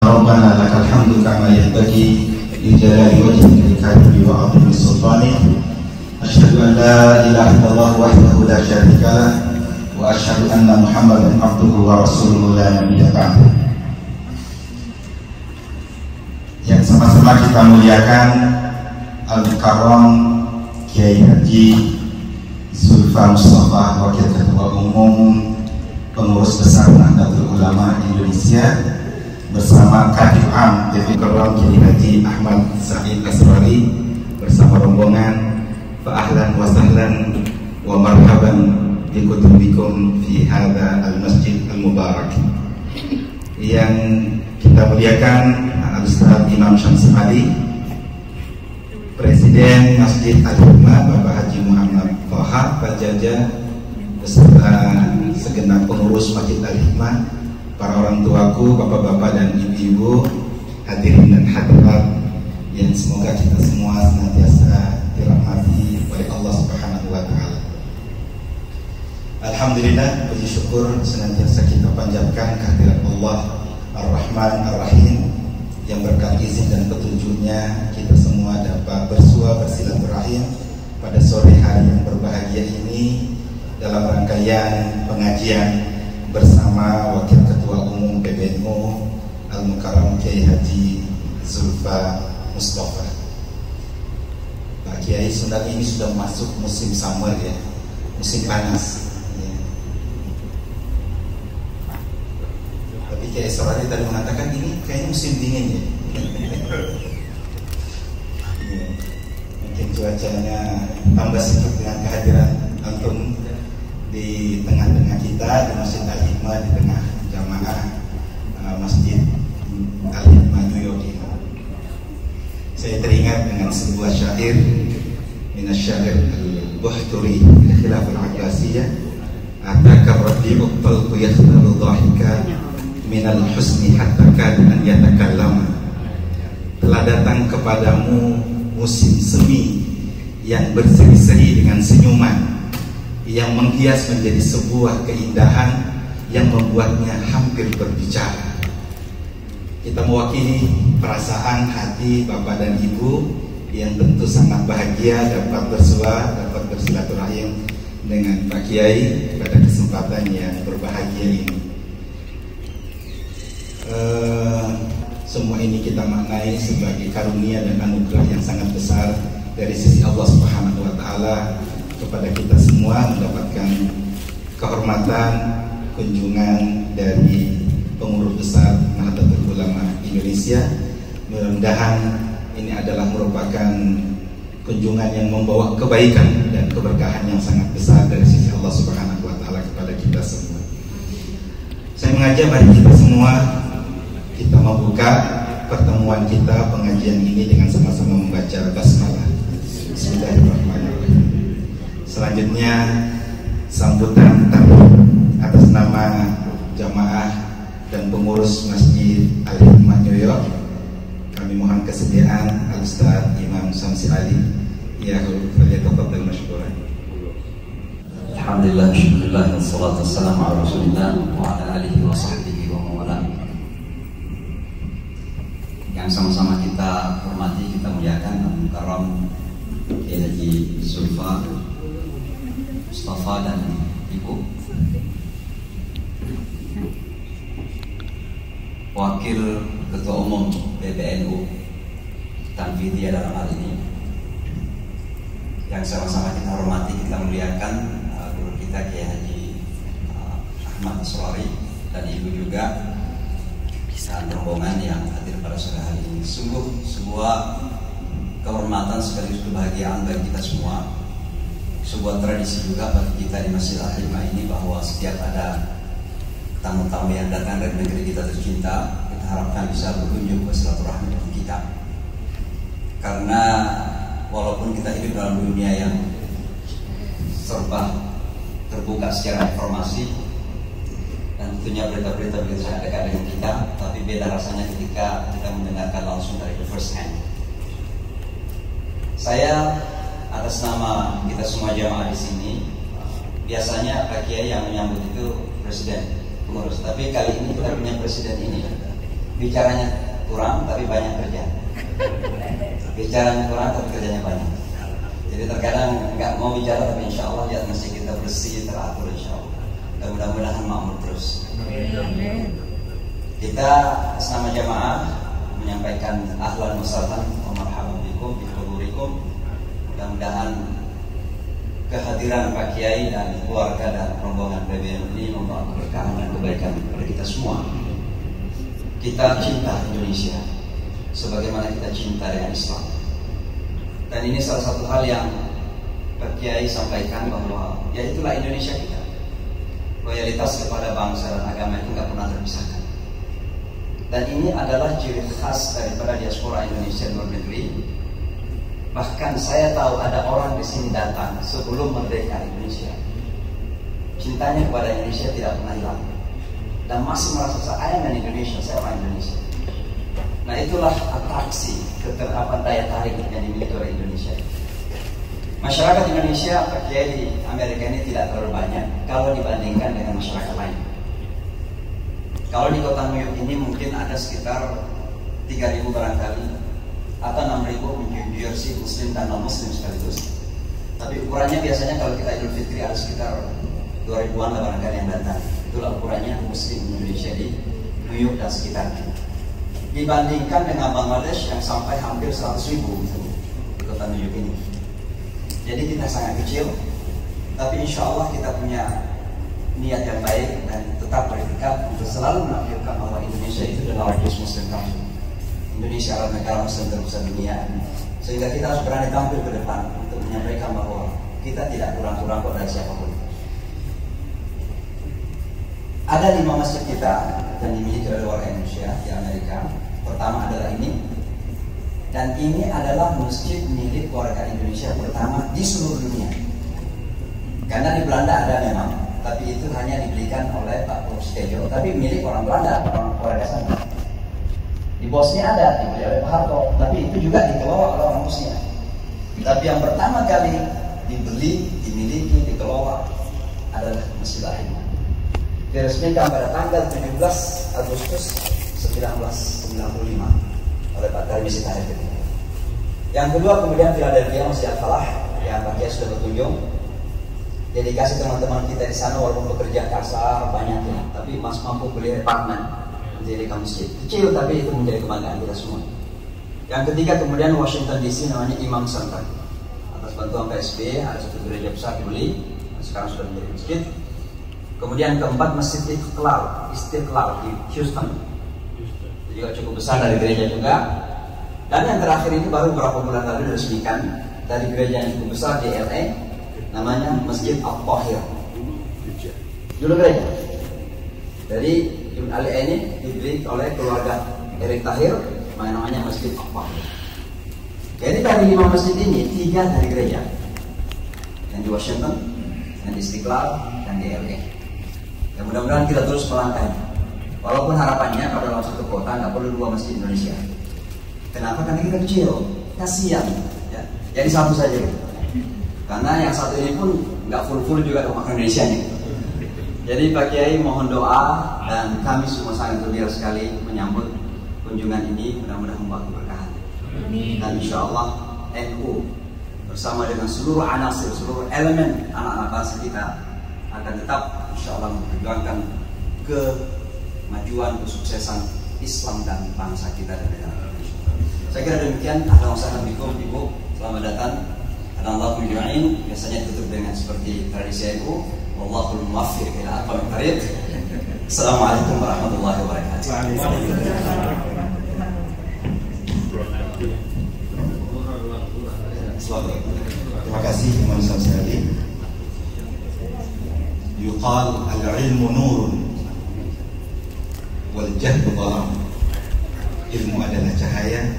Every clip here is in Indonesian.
ربنا لك الحمد كما ينبغي لجلال وجهك الكريم وعظيم سلطانك. أشهد أن لا إله إلا الله وحده لا شريك له وأشهد أن محمدا عبده ورسوله لا نبي بعده. Yang sama-sama kita muliakan Al-Mukarram Kiai Haji Zulfa Mustafa, Wakil Ketua Umum Pengurus Besar Nahdlatul Ulama Indonesia, bersama Kadif Am Dewi Mukarram Kiai Haji Ahmad Said Asrari, bersama rombongan, fa ahlan wa sahlan wa marhaban bikutubikum fi hadza al-masjid al-mubarak. Yang kita muliakan Al-Ustaz Imam Syamsul Ali, Presiden Masjid Al-Hikmah Bapak Haji Muhammad Thaha Pajaja, beserta segenap pengurus Masjid Al-Hikmah, para orang tuaku, bapak-bapak dan ibu-ibu, hadirin dan hadirat yang semoga kita semua senantiasa dirahmati oleh Allah Subhanahu wa taala. Alhamdulillah, puji syukur senantiasa kita panjatkan kehadirat Allah Ar-Rahman Ar-Rahim, yang berkat izin dan petunjuknya kita semua dapat bersua bersilaturahim pada sore hari yang berbahagia ini dalam rangkaian pengajian bersama Wakil Ketua Umum PBNU Al-Mukarram Kiai Haji Zulfa Mustafa. Pak Kiai, sebenarnya ini sudah masuk musim summer ya, musim panas ya. Tapi Kiai Asrari tadi mengatakan ini kayaknya musim dingin ya. Mungkin cuacanya tambah sedikit dengan kehadiran antum di tengah-tengah kita di Masjid Al-Hikmah, di tengah jamaah Masjid Al-Hikmah New York ini. Saya teringat dengan sebuah syair minasyair al-Buhturi al-Khilaf al-Abbasiyah, ataka rabi'ut talqu yakhtalu dhahika minal husni hatta kada an yatakallama. Telah datang kepadamu musim semi yang berseri-seri dengan senyuman yang menghias menjadi sebuah keindahan yang membuatnya hampir berbicara. Kita mewakili perasaan hati bapak dan ibu yang tentu sangat bahagia dapat bersua, dapat bersilaturahim dengan Pak Kiai pada kesempatan yang berbahagia ini. Semua ini kita maknai sebagai karunia dan anugerah yang sangat besar dari sisi Allah Subhanahu wa taala kepada kita semua, mendapatkan kehormatan kunjungan dari pengurus besar Nahdlatul Ulama Indonesia. Mudah-mudahan ini adalah merupakan kunjungan yang membawa kebaikan dan keberkahan yang sangat besar dari sisi Allah Subhanahu wa taala kepada kita semua. Saya mengajak bagi kita semua, kita membuka pertemuan kita, pengajian ini dengan sama-sama membaca basmalah. Bismillahirrahmanirrahim. Selanjutnya sambutan atas nama jamaah dan pengurus Masjid Al-Hikmah New York, kami mohon kesediaan Al-Ustaz Imam Syamsul Ali. Ya, falyatafaddal mashkuran. Alhamdulillah, syukurillah, wassalatu wassalamu ala rasulillah wa ala alihi wa sahbihi wa mawala. Yang sama-sama kita hormati, kita muliakan Al-Mukarram Kiai Haji Zulfa Mustafa dan Ibu, Wakil Ketua Umum PBNU Tanfidiyah dalam hal ini, yang sama-sama kita hormati, kita muliakan guru kita Kiai Haji Ahmad Asrari dan Ibu juga, dan rombongan yang hadir pada sore hari ini. Sungguh sebuah kehormatan sekaligus kebahagiaan bagi kita semua, sebuah tradisi juga bagi kita di Masjid Al-Hikmah ini, bahwa setiap ada tamu-tamu yang datang dari negeri kita tercinta, kita harapkan bisa berkunjung ke silaturahmi dengan kita. Karena walaupun kita hidup dalam dunia yang serba terbuka secara informasi, dan tentunya berita-berita begitu sangat dekat dengan kita, tapi beda rasanya ketika kita mendengarkan langsung dari the first hand. Saya atas nama kita semua jamaah di sini, biasanya Pak Kiai yang menyambut itu presiden pengurus, tapi kali ini kita punya presiden ini bicaranya kurang tapi banyak kerja. Bicaranya kurang tapi kerjanya banyak. Jadi terkadang nggak mau bicara tapi insya Allah lihat masjid kita bersih, teratur insya Allah. Dan mudah-mudahan makmur terus. Kita selama jamaah menyampaikan ahlan wa sahlan wa marhaban bikum bi hudurikum. Mudah-mudahan kehadiran Pak Kiai dan keluarga dan rombongan PBN ini membawa keberkahan dan kebaikan kepada kita semua. Kita cinta Indonesia sebagaimana kita cinta dengan Islam. Dan ini salah satu hal yang Pak Kiai sampaikan bahwa ya itulah Indonesia kita. Loyalitas kepada bangsa dan agama itu nggak pernah terpisahkan. Dan ini adalah ciri khas daripada diaspora Indonesia di luar negeri. Bahkan saya tahu ada orang di sini datang sebelum merdeka Indonesia. Cintanya kepada Indonesia tidak pernah hilang dan masih merasa saya dengan Indonesia, saya orang Indonesia. Nah itulah atraksi keterkaitan daya tarik yang dimiliki oleh Indonesia. Masyarakat Indonesia, Pak Kiai, di Amerika ini tidak terlalu banyak kalau dibandingkan dengan masyarakat lain. Kalau di kota New York ini mungkin ada sekitar 3.000 barangkali atau 6.000 mungkin New Jersey Muslim dan non Muslim sekaligus. Tapi ukurannya biasanya kalau kita Idul Fitri ada sekitar 2.000-an lah barangkali yang datang. Itulah ukurannya Muslim Indonesia di New York dan sekitarnya. Dibandingkan dengan Bangladesh yang sampai hampir 100.000 di kota New York ini. Jadi kita sangat kecil, tapi insya Allah kita punya niat yang baik dan tetap bertekad untuk selalu menampilkan bahwa Indonesia itu adalah Muslim country. Indonesia adalah negara Muslim terbesar dunia, sehingga kita harus berani tampil ke depan untuk menyampaikan bahwa kita tidak kurang-kurang kok dari siapapun. Ada 5 masjid kita yang dimiliki oleh warga Indonesia di Amerika. Pertama adalah ini. Dan ini adalah masjid milik warga Indonesia pertama di seluruh dunia. Karena di Belanda ada memang, tapi itu hanya dibelikan oleh Pak Prostejo, tapi milik orang Belanda, orang warga sana. Di Bosnia ada, dibeli oleh Pak Harto, tapi itu juga dikelola oleh orang Bosnia. Tapi yang pertama kali dibeli, dimiliki, dikelola adalah Masjid Al-Hikmah. Diresmikan pada tanggal 17 Agustus 1995 oleh Pak Tarmizi Tahir. Yang kedua kemudian Philadelphia Masjid Al-Falah yang Pak Kiai sudah berkunjung. Dedikasi teman-teman kita di sana walaupun bekerja kasar banyak ya, tapi masih mampu beli apartemen menjadikan masjid kecil, tapi itu menjadi kebanggaan kita semua. Yang ketiga kemudian Washington DC namanya Imam Center. Atas bantuan PSB ada satu gereja besar dibeli, sekarang sudah menjadi masjid. Kemudian keempat Masjid Istiqlal di Houston. Juga cukup besar dari gereja juga. Dan yang terakhir ini baru beberapa bulan lalu diresmikan dari gereja yang cukup besar di LA, namanya Masjid Al-Tahir. Dulu gereja. Jadi Ibn Ali ini dibeli oleh keluarga Erick Tahir, namanya Masjid Al-Tahir. Jadi dari 5 masjid ini 3 dari gereja, yang di Washington, yang di Istiqlal, dan di LA. Ya mudah-mudahan kita terus melangkahnya. Walaupun harapannya pada dalam satu kota nggak perlu 2 masjid Indonesia. Kenapa? Karena kita kecil, kasihan. Ya. Jadi satu saja. Karena yang satu ini pun nggak full juga orang Indonesia nya. Jadi Pak Kiai mohon doa dan kami semua sangat gembira sekali menyambut kunjungan ini. Mudah-mudahan membawa keberkahan. Dan insya Allah NU bersama dengan seluruh anasir, seluruh elemen anak-anak bangsa kita akan tetap insya Allah memperjuangkan kemajuan, kesuksesan Islam dan bangsa kita dan negara Indonesia. Saya kira demikian. Ahlan wa sahlan bikum, Ibu. Selamat datang. Allahu yu'in. Biasanya ditutup dengan seperti tradisi NU. Wallahul muwaffiq ila aqwamit thariq. Assalamualaikum warahmatullahi wabarakatuh. Terima kasih Imam Syamsari. Yuqal al-ilmu nurun wal jahlu dhalam. Ilmu adalah cahaya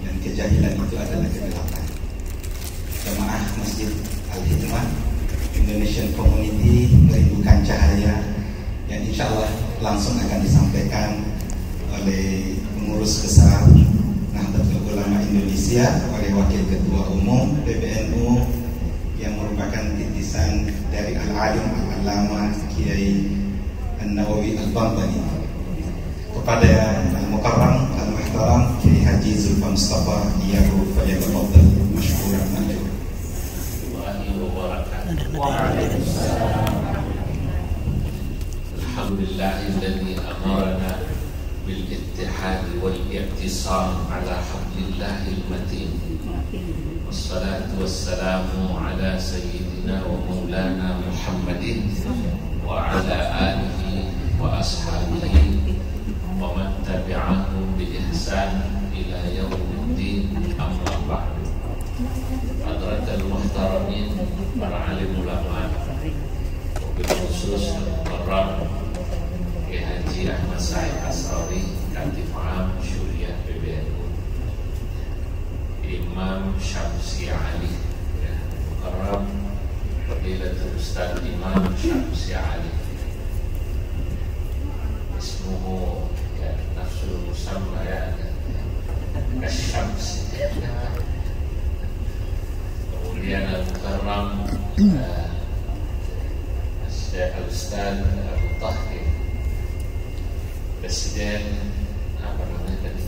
dan kejahilan itu adalah kegelapan. Jamaah Masjid Al-Hikmah Indonesian Community merindukan cahaya yang insya Allah langsung akan disampaikan oleh pengurus besar Nahdlatul Ulama Indonesia, oleh Wakil Ketua Umum PBNU yang merupakan titisan dari Al-Alim Al-Allama Kiai An-Nawawi Al-Bantani. kepada yang mukarram al-muhtaram Kiai Haji Zulfan Mustafa Iyahu falyatafaddal masykuran majur. Alhamdulillahilladzi amarna bil ittihad wal i'tisam ala hablillahil matin. Wassalatu wassalamu ala sayyidina wa maulana Muhammadin wa ala alihi wa ashabihi wa man tabi'ahum bi ihsan ila yaumiddin, amma ba'du. Hadratul muhtaramin, para alim ulama, bil khusus Mukarram Kiai Haji Ahmad Said Asrori, Katib Am Syuriah PBNU, Imam Syamsi Ali, ya, Mukarram Fadilatul Ustaz Imam Syamsi Ali, ismuhu ya nafsul musamma ya Kasyams. Kemudian Al-Mukarram Syekh Al-Ustaz Abu Tahir, Presiden apa namanya tadi,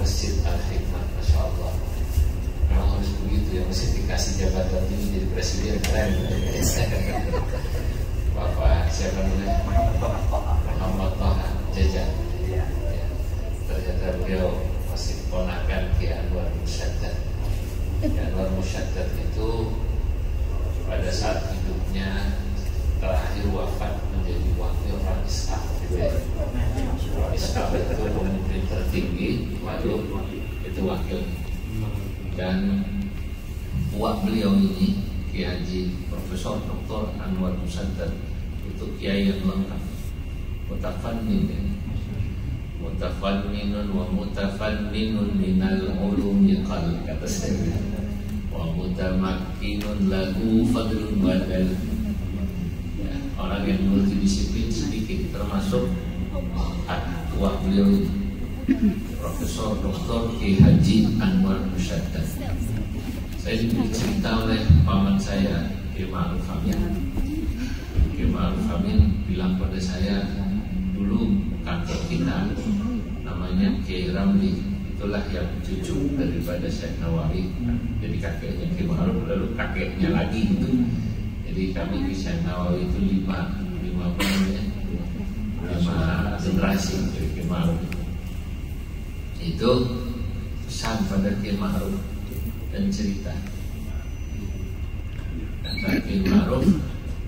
Masjid Al-Hikmah. Masya Allah, memang harus begitu ya, mesti dikasih jabatan ini jadi presiden, keren. Bapak siapa namanya? Muhammad Taha Jajan ya. Ternyata beliau masih ponakan Ki Anwar Musyaddad. Ki Anwar Musyaddad itu pada saat hidupnya terakhir wafat menjadi wakil Rais A. Rais A itu pemimpin tertinggi, lalu itu wakil. Dan uak beliau ini Kiai Haji Profesor Dr. Anwar Musyaddad itu kiai yang lengkap, mutafanninun wa mutafanninun minal ulumi qal, kata saya, wa mutamakkinun lahu fadlun badal. Orang yang multidisiplin sedikit, termasuk tua beliau itu Profesor Dr. Kiai Haji Anwar Musyaddad. Saya diberi cerita oleh paman saya Kiai Ma'ruf Amin. Kiai Ma'ruf Amin bilang pada saya, dulu kakek kita namanya Kiai Ramli, itulah yang cucu daripada Syekh Nawawi. Jadi kakeknya Kiai Ma'ruf, lalu kakeknya lagi itu. Jadi kami di Syekh Nawawi itu lima generasi dari Kiai Ma'ruf. Itu pesan pada Kiai Ma'ruf dan cerita. Kata Kiai Ma'ruf,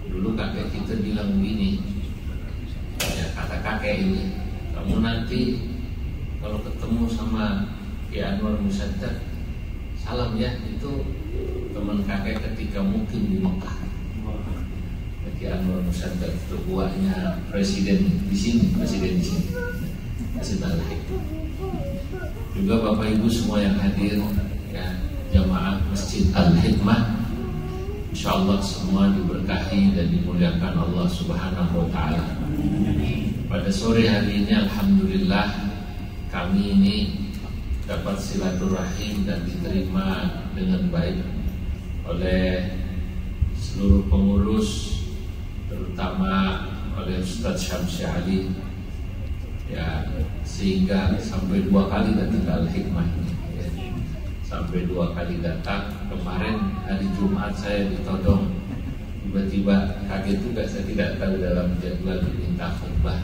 dulu kakek kita bilang begini, ya, kata kakek ini, kamu nanti kalau ketemu sama Kiai Anwar Musyaddad, salam ya, itu teman kakek ketika mukim di Mekah. Kiai Anwar Musyaddad itu buahnya presiden di sini, presiden di sini, Masjid Al-Hikmah. Juga Bapak Ibu semua yang hadir, ya, jamaah Masjid Al-Hikmah, insyaallah semua diberkahi dan dimuliakan Allah Subhanahu wa Ta'ala. Pada sore hari ini alhamdulillah kami ini dapat silaturahim dan diterima dengan baik oleh seluruh pengurus, terutama oleh Ustaz Syamsi Ali, ya, sehingga sampai 2 kali datang ke Al-Hikmah ini, ya. Sampai 2 kali datang. Kemarin hari Jumat saya ditodong, tiba-tiba kaget juga, saya tidak tahu dalam jadwal diminta khutbah.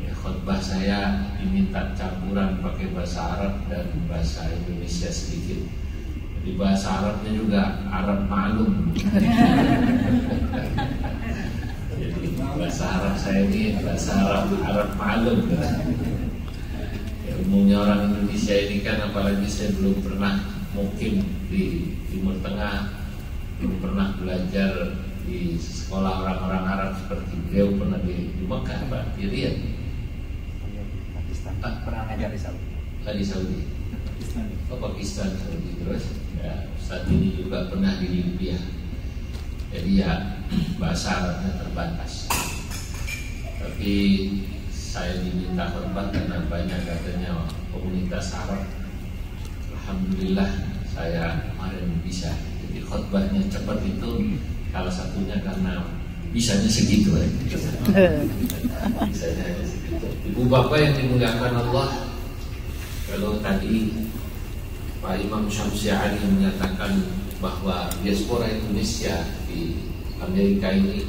Ya, khutbah saya diminta campuran pakai bahasa Arab dan bahasa Indonesia sedikit. Di bahasa Arabnya juga Arab maklum. Jadi bahasa Arab saya ini bahasa Arab maklum. Ya, umumnya orang Indonesia ini kan, apalagi saya belum pernah mukim di Timur Tengah, belum pernah belajar di sekolah orang-orang Arab seperti beliau pernah di Mekah, Pak, di Riyadh. Pernah ngajar di Saudi. Di Saudi. Oh, Pakistan, Saudi terus. Ya, saat ini juga pernah di Libya. Jadi ya bahasa Arabnya terbatas. Tapi saya diminta khutbah karena banyak katanya komunitas Arab. Alhamdulillah saya kemarin bisa. Jadi khutbahnya cepat itu salah satunya karena bisanya segitu aja. Bisanya segitu. Ibu bapak yang dimuliakan Allah, kalau tadi Pak Imam Syamsi Ali menyatakan bahwa diaspora Indonesia di Amerika ini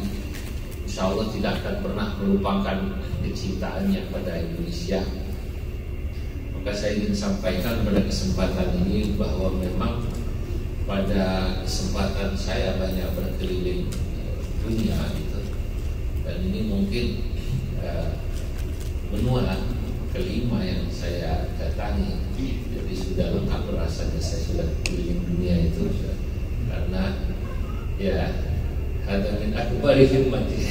insya Allah tidak akan pernah melupakan kecintaannya pada Indonesia, maka saya ingin sampaikan pada kesempatan ini bahwa memang pada kesempatan saya banyak berkeliling dunia gitu, dan ini mungkin benua kelima yang saya datangi, jadi sudah lengkap rasanya saya sudah keliling dunia itu, karena ya ada min akbari himmati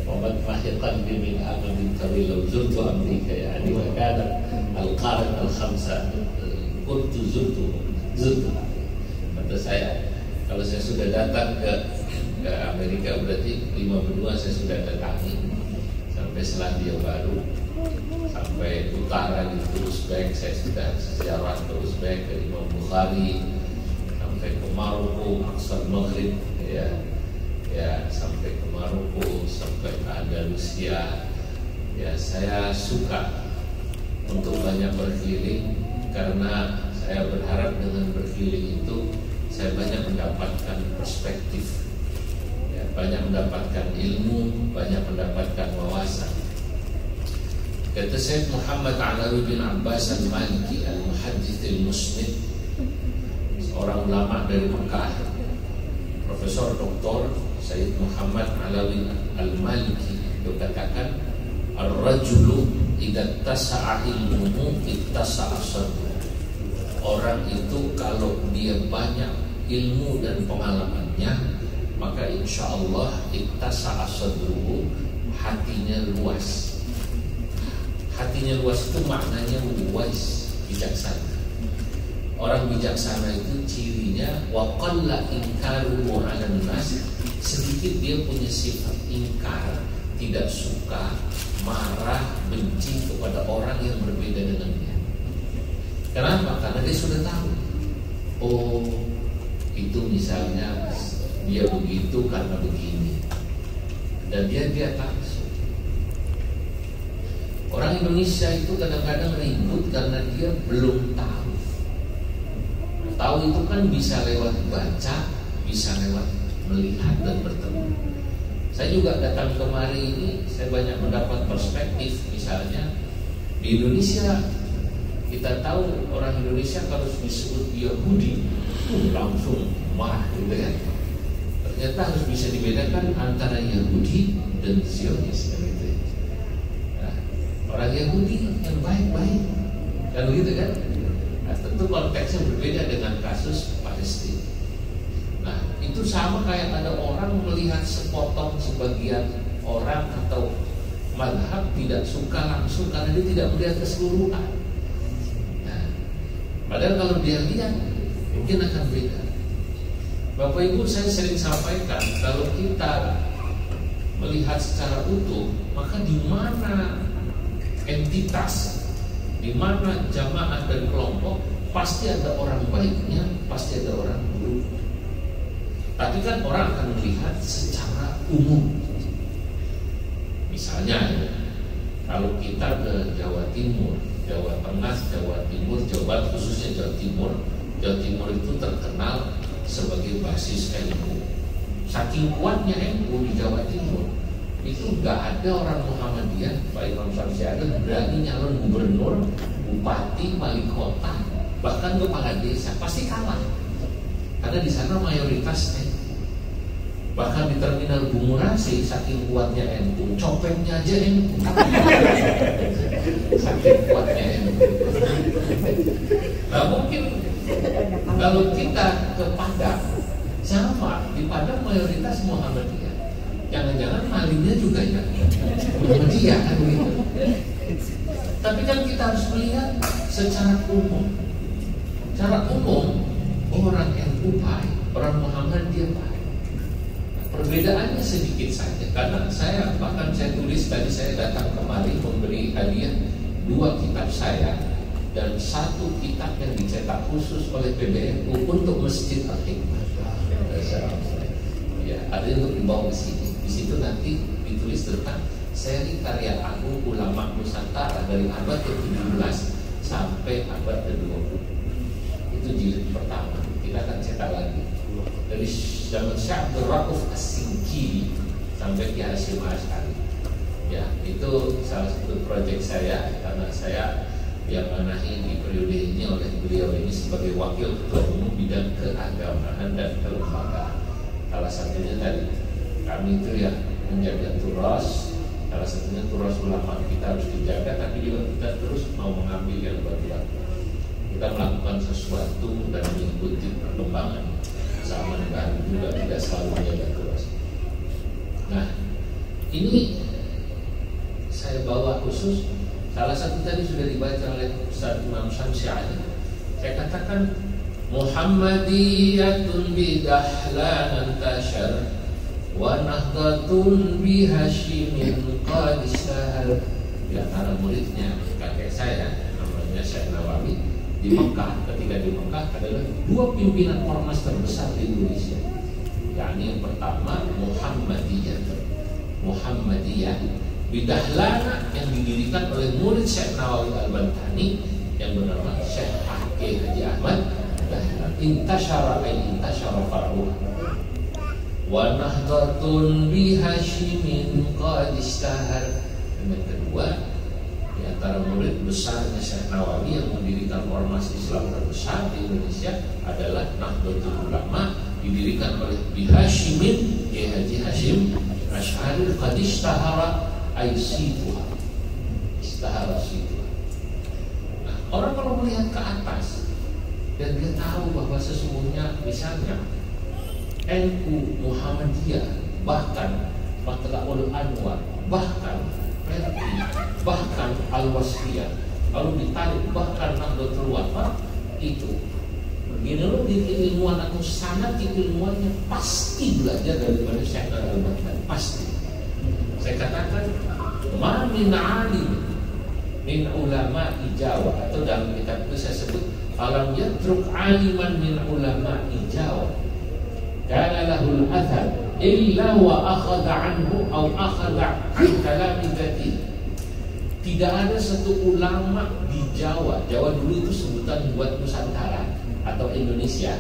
wa madmahiqan bi min amalin tawil law zurtu Amerika yani wa kana al-qaran al-khamsa kuntu zurtu kata saya, kalau saya sudah datang ke Amerika berarti 5 benua saya sudah datangi, sampai Selandia Baru, sampai utara di Uzbek saya sudah sejarah ke Uzbek, ke Imam Bukhari, sampai ke Maroko, Aqsa Maghrib, ya sampai ke Maroko, sampai ke Andalusia. Ya, saya suka untuk banyak berkeliling karena saya berharap dengan berkeliling itu saya banyak mendapatkan perspektif, ya, banyak mendapatkan ilmu, banyak mendapatkan wawasan. Kata Syekh Muhammad Alawi bin Abbas al-Maliki al-Muhaddits al-Musnid, seorang ulama dari Mekah, Profesor Dr. Syekh Muhammad Alawi al-Maliki, dia katakan ar-rajulu idza tasa'a ilmuhu ittasa'a sadruhu. Orang itu kalau dia banyak ilmu dan pengalamannya, maka insya Allah ittasa'a sadruhu, hatinya luas. Hatinya luas itu maknanya wise, bijaksana. Orang bijaksana itu cirinya wa qalla inkaruhu 'alan nas, sedikit dia punya sifat ingkar, tidak suka, marah, benci kepada orang yang berbeda dengannya. Kenapa? Karena dia sudah tahu, oh itu misalnya dia begitu karena begini, dan dia tahu. Orang Indonesia itu kadang-kadang ribut karena dia belum tahu. Tahu itu kan bisa lewat baca, bisa lewat melihat dan bertemu. Saya juga datang kemari ini, saya banyak mendapat perspektif. Misalnya di Indonesia, kita tahu orang Indonesia kalau disebut Yahudi langsung marah gitu kan. Ternyata harus bisa dibedakan antara Yahudi dan Zionis gitu. Nah, orang Yahudi yang baik-baik kan begitu kan. Nah, tentu konteksnya berbeda dengan kasus Palestina. Nah, itu sama kayak ada orang melihat sepotong sebagian orang atau mazhab tidak suka langsung karena dia tidak melihat keseluruhan. Padahal kalau dia lihat mungkin akan beda. Bapak Ibu, saya sering sampaikan, kalau kita melihat secara utuh, maka di mana entitas, di mana jamaah dan kelompok, pasti ada orang baiknya, pasti ada orang buruk. Tapi kan orang akan melihat secara umum. Misalnya, kalau kita ke Jawa Timur, Jawa Tengah, Jawa Timur, Jawa Barat, khususnya Jawa Timur. Jawa Timur itu terkenal sebagai basis NU. Saking kuatnya NU di Jawa Timur, itu nggak ada orang Muhammadiyah, Pak Imam Syamsi Ali berani nyalon gubernur, bupati, wali kota, bahkan kepala desa, pasti kalah. Karena di sana mayoritas NU. Bahkan di terminal Bungurasi, saking kuatnya NU, copetnya aja NU. Saking kuatnya NU. Nah, mungkin kalau kita ke Padang, sama di Padang mayoritas Muhammadiyah. Jangan-jangan malingnya juga ya Muhammadiyah kan begitu. Tapi kan kita harus melihat secara umum. Secara umum, orang NU baik, orang Muhammadiyah baik. Perbedaannya sedikit saja, karena saya tulis tadi, saya datang kemari memberi hadiah 2 kitab saya dan 1 kitab yang dicetak khusus oleh PBNU untuk Masjid Al-Hikmah. Ya, ada yang untuk dibawa ke sini. Di situ nanti ditulis tentang seri karya agung ulama Nusantara dari abad ke-17 sampai abad ke-20. Itu jilid pertama. Kita akan cetak lagi dari zaman Syekh Abdul Rauf As-Singkili sampai Ki Hasyim Asy'ari. Ya, itu salah satu proyek saya karena saya yang manahi di periode ini oleh beliau ini sebagai wakil ketua umum bidang keagamaan dan kelembagaan. Salah satunya tadi kami itu ya menjaga turas, salah satunya turas ulama kita harus dijaga, tapi juga kita terus mau mengambil yang baru-baru. Kita melakukan sesuatu dan mengikuti perkembangan zaman baru juga, tidak selalu menjaga turas. Nah, ini saya bawa khusus. Salah satu tadi sudah dibaca oleh Ustaz Imam Syamsi Ali. Saya katakan Muhammadiyatun bidahlan antashar wa nahdhatun bihasyimin qad istahar. Di antara muridnya kakek saya namanya Syekh Nawawi di Mekah, ketika di Mekah adalah dua pimpinan ormas terbesar di Indonesia. yakni yang pertama Muhammadiyah Bidahlana yang didirikan oleh murid Syekh Nawawi Al-Bantani yang bernama Syekh Haji Ahmad Dahlan. Intasyara far'uha wa nahdhatun bihasyimin qad istahar. Dan yang kedua, di antara murid besarnya Syekh Nawawi yang mendirikan ormas Islam terbesar di Indonesia adalah Nahdlatul Ulama, didirikan oleh Bihasyimin Haji Hasyim Asy'ari qad istahara Aisituha. Istahara situha. Nah, orang kalau melihat ke atas dan dia tahu bahwa sesungguhnya misalnya NU Muhammadiyah, bahkan Matla'ul Anwar, bahkan Perti, bahkan Al-Wasfiyah, lalu ditarik bahkan Nahdlatul Wafa, itu begini di keilmuan atau sanad keilmuannya pasti belajar daripada Syekh Al-Bantani, pasti. Saya katakan ma min alim min ulama Jawa, atau dalam kitab itu saya sebut alam yatruk aliman min ulama Jawa kana lahul athar illa wa akhadha anhu aw akhadha an kalami dzati. Tidak ada satu ulama di Jawa dulu itu sebutan buat Nusantara atau Indonesia,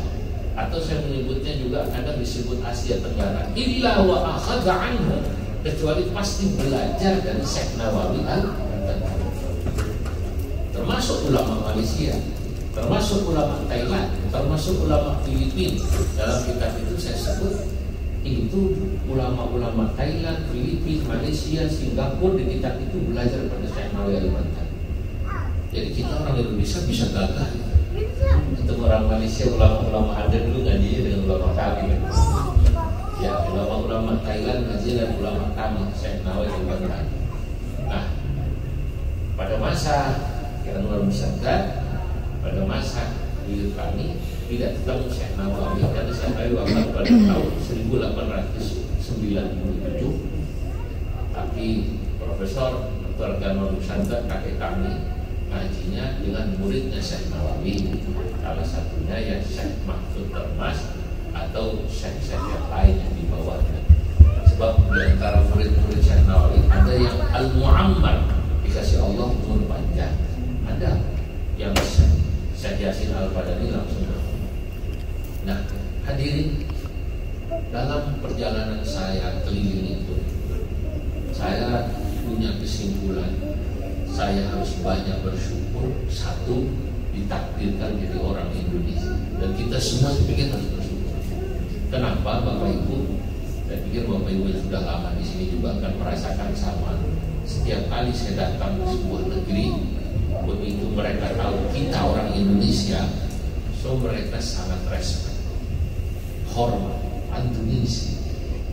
atau saya menyebutnya juga kadang disebut Asia Tenggara, illa wa akhadha anhu, kecuali pasti belajar dari Syekh Nawawi Al-Bantani. Termasuk ulama Malaysia, termasuk ulama Thailand, termasuk ulama Filipina. Dalam kitab itu saya sebut itu ulama-ulama Thailand, Filipina, Malaysia, Singapura, di kitab itu belajar pada Syekh Nawawi Al-Bantani. Jadi kita orang Indonesia bisa gagah ketemu orang Malaysia, ulama-ulama ada dulu ngajinya dengan ulama kami. Ya, ulama-ulama Thailand ngaji dan ulama kami Syekh Nawawi Al-Bantani. Nah, pada masa Anwar Musaddad, pada masa hidup kami tidak ketemu Syekh Nawawi karena Syekh Nawawi wafat pada tahun 1897. Tapi Profesor Dr. Anwar Musaddad kakek kami ngajinya dengan muridnya Syekh Nawawi, salah satunya ya Syekh Mahfud Termas atau syekh-syekh yang lain yang di bawahnya. Sebab di antara murid-murid Syekh Nawawi ada yang Al-Mu'ammar, dikasih Allah umur panjang, ada yang Syekh Yasin Al-Badani langsung. Nah, hadirin, dalam perjalanan saya keliling itu, saya punya kesimpulan, saya harus banyak bersyukur. Satu, ditakdirkan jadi orang Indonesia, dan kita semua pikir harus bersyukur. Kenapa, Bapak Ibu? Saya pikir Bapak Ibu yang sudah lama di sini juga akan merasakan sama. Setiap kali saya datang ke sebuah negeri, begitu mereka tahu kita orang Indonesia, so mereka sangat respect, hormat, Indonesia,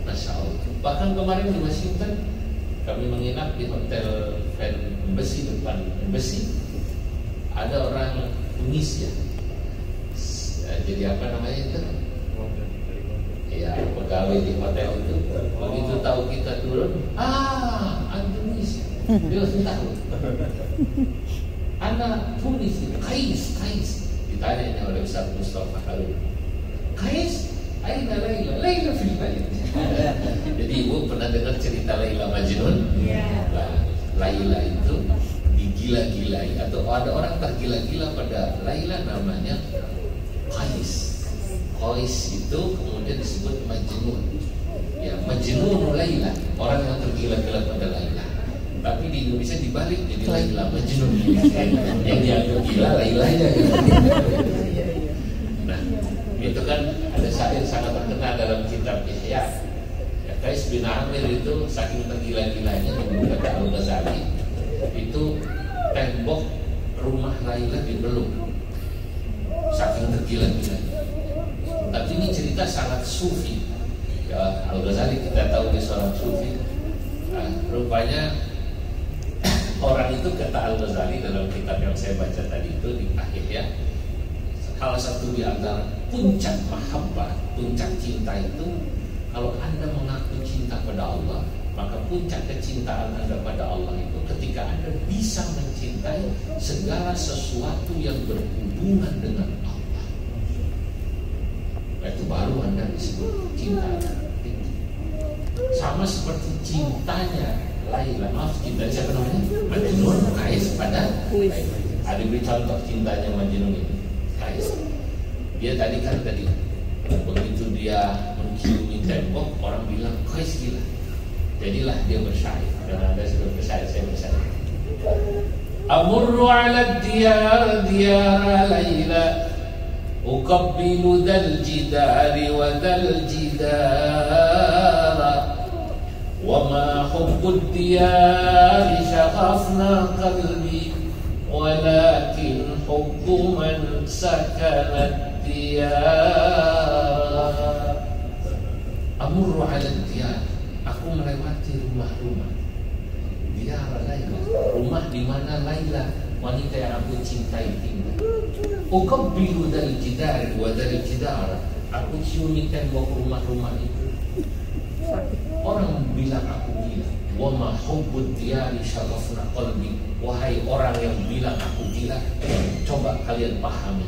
Masya Allah. Bahkan kemarin di Washington, kami menginap di hotel Embassy, depan Embassy, ada orang Tunisia. Jadi apa namanya itu? Ya, pegawai di hotel itu. Begitu tahu kita turun, Indonesia. Dia langsung tahu. Anak Tunisia, Kais. Ditanya oleh Ustaz Mustafa Khalil. Kais, Aina Laila? Laila fil bait. Jadi ibu pernah dengar cerita Laila Majnun? Nah, Laila itu digila-gilai atau ada orang tergila-gila pada Laila, namanya Qais. Qais itu kemudian disebut Majnun. Ya, Majnun Laila, orang yang tergila-gila pada Laila. Tapi di Indonesia dibalik jadi Laila Majnun. Yang dianggap gila Lailanya. Nah, itu kan ada syair sangat terkenal dalam kitab Ihya. Ya, Qais bin Amir itu saking tergila-gilanya menurut Al-Ghazali, itu tembok rumah Laila dibeluk. Saking tergila-gila. Tapi ini cerita sangat sufi. Ya, Al-Ghazali kita tahu dia seorang sufi. Nah, rupanya orang itu, kata Al-Ghazali dalam kitab yang saya baca tadi itu di akhir ya, salah satu di antara puncak mahabbah, puncak cinta itu, kalau Anda mengaku cinta pada Allah, maka puncak kecintaan Anda pada Allah itu ketika Anda bisa mencintai segala sesuatu yang berhubungan dengan Allah. Itu baru Anda disebut cinta. Sama seperti cintanya Laila, maaf, cinta siapa namanya? Majnun, Qais pada Laila. Ada beri contoh cintanya Majnun ini, Qais. Dia tadi begitu dia menciumi tembok, orang bilang Qais gila. Jadilah dia bersyair. Karena Anda sudah bersyair, saya bersyair. Amurru ala diyar diyar Laila, uqabbilu dal jidari wa dal jidara, wa ma hubbud diyari syaghafna qalbi, walakin hubbu man sakanat diyar. Amurru ala diyar, aku melewati rumah-rumah. Diyar Laila, rumah di mana Laila, wanita yang aku cintai, tinggal. Uqabbilu dal jidar wa dal jidar, aku ciumi tembok rumah-rumah itu. Orang bilang aku gila. Wa ma hubbud diyari syaghafna qalbi, wahai orang yang bilang aku gila, coba kalian pahami.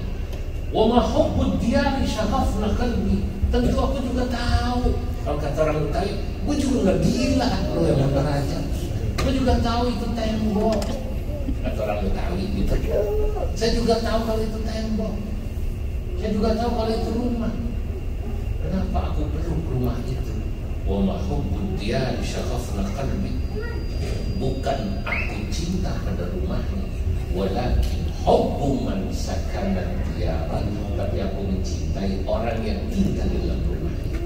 Wa ma hubbud diyari syaghafna qalbi, tentu aku juga tahu. Kalau kata orang Betawi, gue juga nggak gila lo yang Raja. Gue juga tahu itu tembok. Kata orang Betawi gitu. Saya juga tahu kalau itu tembok. Saya juga tahu kalau itu rumah. Kenapa aku peluk rumah itu? Wa ma hubbud diyari syaghafna qalbi, bukan aku cinta pada rumahnya, walakin hubbu man sakanat diyara, tapi aku mencintai orang yang tinggal di dalam rumah itu.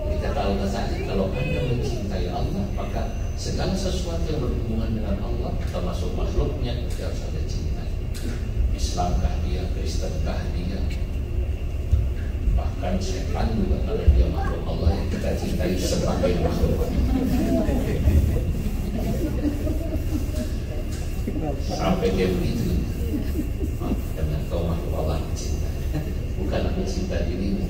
Jadi kata Al-Ghazali, kalau Anda mencintai Allah, maka segala sesuatu yang berhubungan dengan Allah, termasuk makhluknya, harus Anda cintai. Islamkah dia, Kristenkah dia, bahkan setan juga, karena dia makhluk Allah yang kita cintai sebagai makhluk. Sampai dia begitu, dengan kau makhluk Allah cinta, bukan aku cinta dirimu.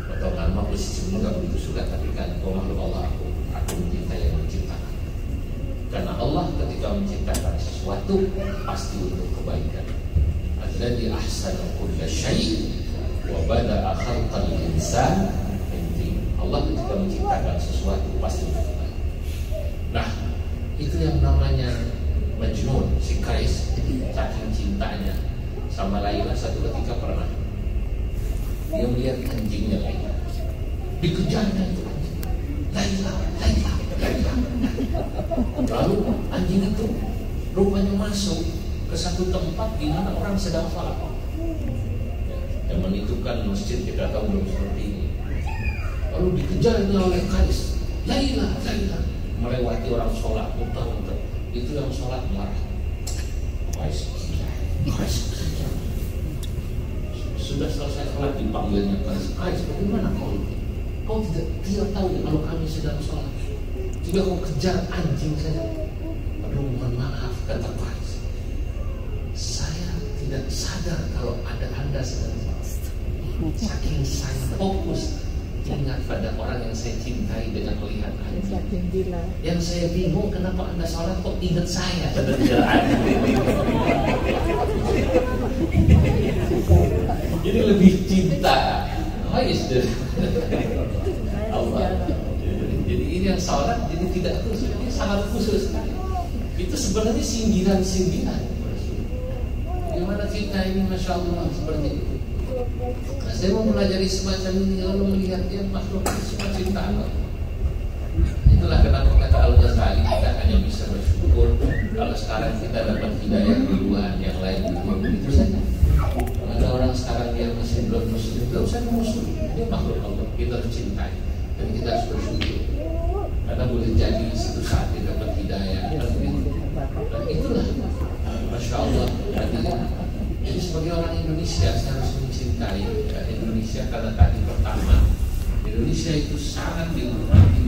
Potongan aku sebenarnya nggak begitu suka, tapi kan kau makhluk Allah, aku mencintai yang menciptakan. Karena Allah ketika menciptakan sesuatu pasti untuk kebaikan. Alladzi ahsana kulla syai' wa bada'a khalqal insan. Allah ketika menciptakan sesuatu pasti untuk kebaikan. Nah, itu yang namanya Majnun, si Qais, saking cintanya sama Laila. Satu ketika pernah dia melihat anjingnya Laila, dikejarnya itu anjing, Laila, Laila, Laila. Lalu anjing itu rupanya masuk ke satu tempat di mana orang sedang sholat. Zaman itu kan masjid kita tahu belum seperti ini. Lalu dikejarnya oleh Qais, Laila, Laila, melewati orang sholat, muter-muter. Itu yang sholat marah. Qais, sudah selesai sholat dipanggilnya Qais, bagaimana kau? Kau tidak tahu kalau kami sedang sholat, juga kau kejar anjing saja. Aduh, mohon maaf, kata Qais, saya tidak sadar kalau ada Anda sedang sholat. Saking saya fokus ingat pada orang yang saya cintai dengan melihat anjing. Yang saya bingung, kenapa Anda sholat kok ingat saya? Jadi lebih cinta Faiz dari Allah. Jadi ini yang sholat jadi tidak khusus, ini sangat khusus. Itu sebenarnya sindiran-sindiran. Bagaimana kita ini, masya Allah, seperti itu. Nah, saya mau pelajari semacam ini, lalu melihat dia makhluk semua cinta Allah. Itulah kenapa kata Al-Ghazali, kita hanya bisa bersyukur kalau sekarang kita dapat hidayah duluan, yang lain belum. Itu saja. Ada orang sekarang dia masih belum muslim, tidak usah muslim, dia makhluk Allah, kita harus cintai dan kita harus bersyukur. Karena boleh jadi suatu saat kita dapat hidayah. Dan itulah, masya Allah. Jadi sebagai orang Indonesia saya harus mencintai Indonesia karena tadi pertama Indonesia itu sangat dihormati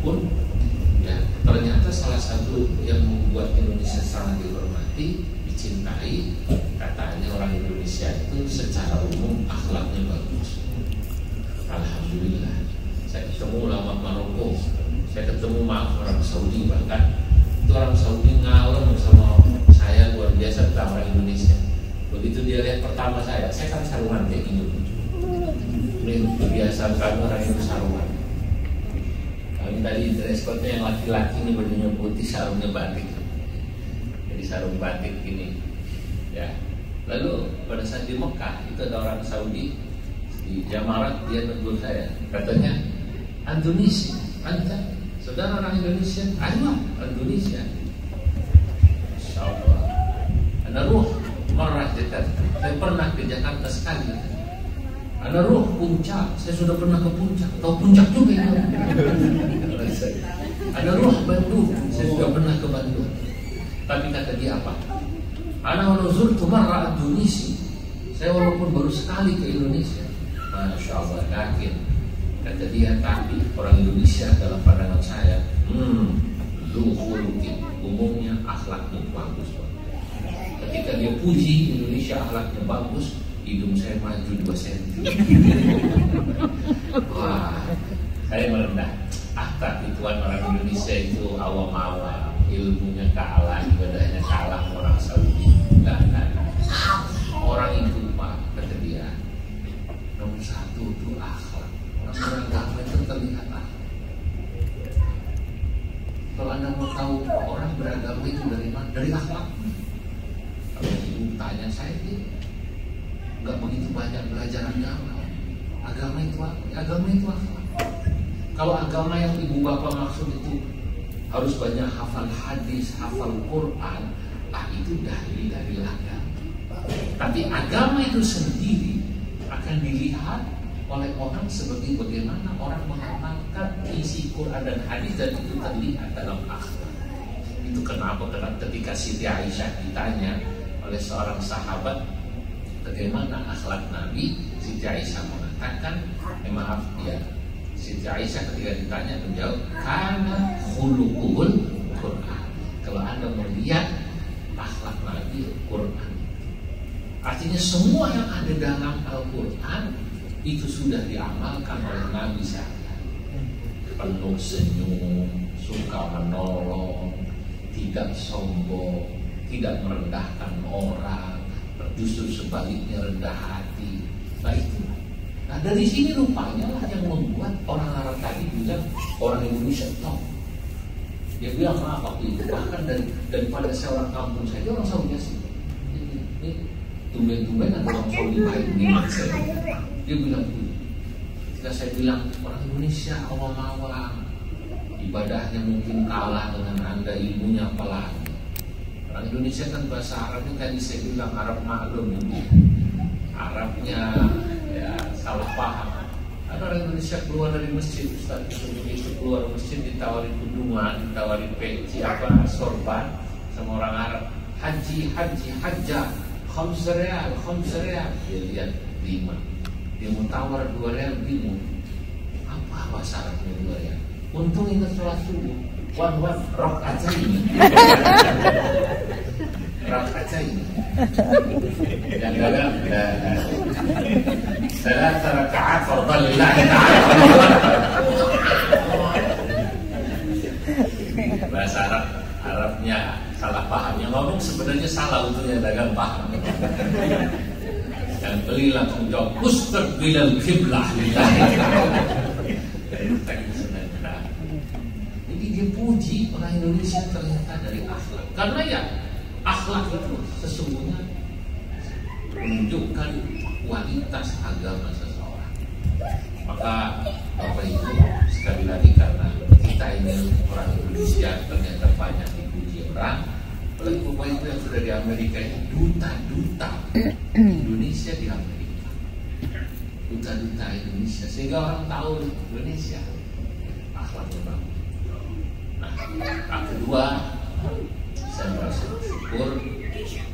pun ya, ternyata salah satu yang membuat Indonesia sangat dihormati, dicintai, katanya orang Indonesia itu secara umum akhlaknya bagus. Alhamdulillah. Saya ketemu ulama Maroko, saya ketemu orang Saudi, bahkan itu orang Saudi ngalem sama saya luar biasa tentang orang Indonesia. Begitu dia lihat pertama saya kan sarungan kayak gini. Ini kebiasaan kami orang itu sarungan. Kami tadi dress code-nya yang laki-laki ini bajunya putih, sarungnya batik. Jadi sarung batik ini. Ya. Lalu pada saat di Mekah itu ada orang Saudi di Jamarat, dia tegur saya, katanya Indonesia, Anda saudara orang Indonesia, ayo Indonesia. Insya Allah. Ada ruh marah dekat. Saya pernah ke Jakarta sekali. Ada ruh puncak, saya sudah pernah ke puncak. Tahu puncak juga ya. Ada ruh Bandung, saya sudah pernah ke Bandung. Tapi kata dia apa? Ana wanuzur tumarra Indonesia. Saya walaupun baru sekali ke Indonesia, masya Allah, yakin. Kata dia, tapi orang Indonesia dalam pandangan saya, luhulukin, umumnya akhlaknya bagus. Ketika dia puji Indonesia akhlaknya bagus, hidung saya maju 2 cm. Wah, saya merendah. Tapi tuan orang Indonesia itu awam-awam, ilmunya kalah, ibadahnya kalah orang Saudi. Nah. Orang itu Pak, kata dia, nomor 1 itu akhlak. Orang beragama itu terlihat akhlak. Kalau Anda mau tahu orang beragama itu dari mana? Dari akhlak. Kalau ibu tanya saya, dia nggak begitu banyak belajar agama. Agama itu apa? Agama itu akhlak. Kalau agama yang ibu bapak maksud itu harus banyak hafal hadis, hafal Quran, itu dari agama. Tapi agama itu sendiri akan dilihat oleh orang sebagai bagaimana orang mengamalkan isi Quran dan hadis, dan itu terlihat dalam akhlak. Itu kenapa ketika Siti Aisyah ditanya oleh seorang sahabat bagaimana akhlak Nabi, Siti Aisyah mengatakan, maaf ya, Siti Aisyah ketika ditanya menjawab, karena khuluqul Quran. Kalau Anda melihat akhlak Nabi, Quran. Artinya semua yang ada dalam Al-Quran itu sudah diamalkan oleh Nabi saya. Penuh senyum, suka menolong, tidak sombong, tidak merendahkan orang, justru sebaliknya rendah hati. Nah itu. Nah dari sini rupanya lah yang membuat orang Arab tadi bilang orang Indonesia top. Dia bilang maaf waktu itu, bahkan daripada saya orang kampung saya, dia orang Saudi sih. Ini tumben-tumben ada orang Saudi baik di saya. Dia bilang begini, ketika saya bilang orang Indonesia awam-awam, ibadahnya mungkin kalah dengan Anda, ilmunya apalagi. Orang Indonesia kan bahasa Arabnya tadi saya bilang Arab maklum ini. Arabnya ya salah paham. Ada orang Indonesia keluar dari masjid, Ustaz, begitu keluar masjid ditawarin kudungan, ditawarin peci sorban sama orang Arab. Haji, hajjah, khamsa riyal. Dia lihat 5. Dia mau tawar 2 riyal, bingung. Apa bahasa Arabnya 2 riyal? Untung ingat sholat subuh. Wan rakaat ini. Rakaat ini. Yang dalam salat rakaat fardhu lillahi ta'ala. Bahasa Arabnya salah paham. Yang ngomong sebenarnya salah, untuknya dagang paham. Yang beri langsung jawab mustaqbilal qiblah. Jadi dia puji orang Indonesia ternyata dari akhlak. Karena ya akhlak itu sesungguhnya menunjukkan kualitas agama seseorang. Maka Bapak Ibu sekali lagi, karena kita ini orang Indonesia ternyata banyak dipuji orang. Apalagi Bapak Ibu yang sudah di Amerika ini duta-duta Indonesia di Amerika, duta-duta Indonesia, sehingga orang tahu Indonesia akhlaknya bagus. Nah, yang kedua, saya merasa bersyukur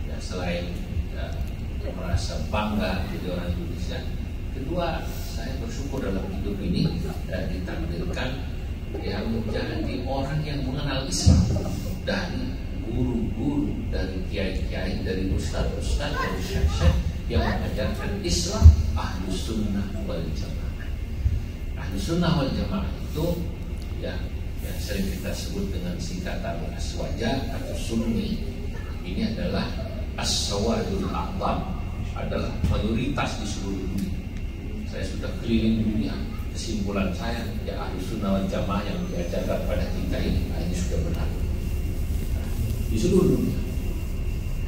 ya, selain ya, merasa bangga jadi orang Indonesia. Kedua, saya bersyukur dalam hidup ini dan ditakdirkan yang menjadi orang yang mengenal Islam dari guru-guru, dari kiai-kiai, dari ustaz-ustaz, dari syekh-syekh yang mengajarkan Islam. Ahlus Sunnah wal Jamaah. Ahlus Sunnah wal Jamaah itu ya yang sering kita sebut dengan singkatan Aswaja atau Sunni. Ini adalah As-Sawadul A'zam, adalah mayoritas di seluruh dunia. Saya sudah keliling dunia. Kesimpulan saya, ya Ahlus Sunnah wal Jamaah yang diajarkan pada kita ini sudah benar. Di seluruh dunia.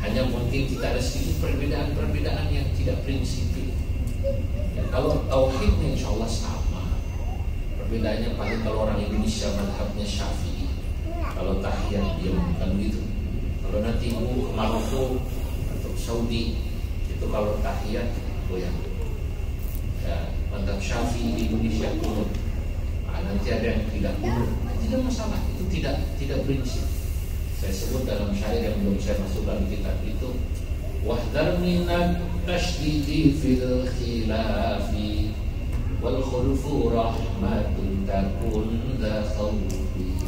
Hanya mungkin kita ada sedikit perbedaan-perbedaan yang tidak prinsipil. Ya, kalau tauhidnya insya Allah sama. Perbedaannya paling kalau orang Indonesia madhabnya Syafi'i. Kalau tahiyat dia bukan begitu. Kalau nanti ke Maroko atau Saudi itu kalau tahiyat goyang. Ya, madhab Syafi'i di Indonesia kunut. Nah, nanti ada yang tidak kunut. Tidak masalah, itu tidak prinsip. Saya sebut dalam syair yang belum saya masukkan di kitab itu, wahdar minat tashdidi fil khilafi wal khulfu rahmatun takun dha khawfi.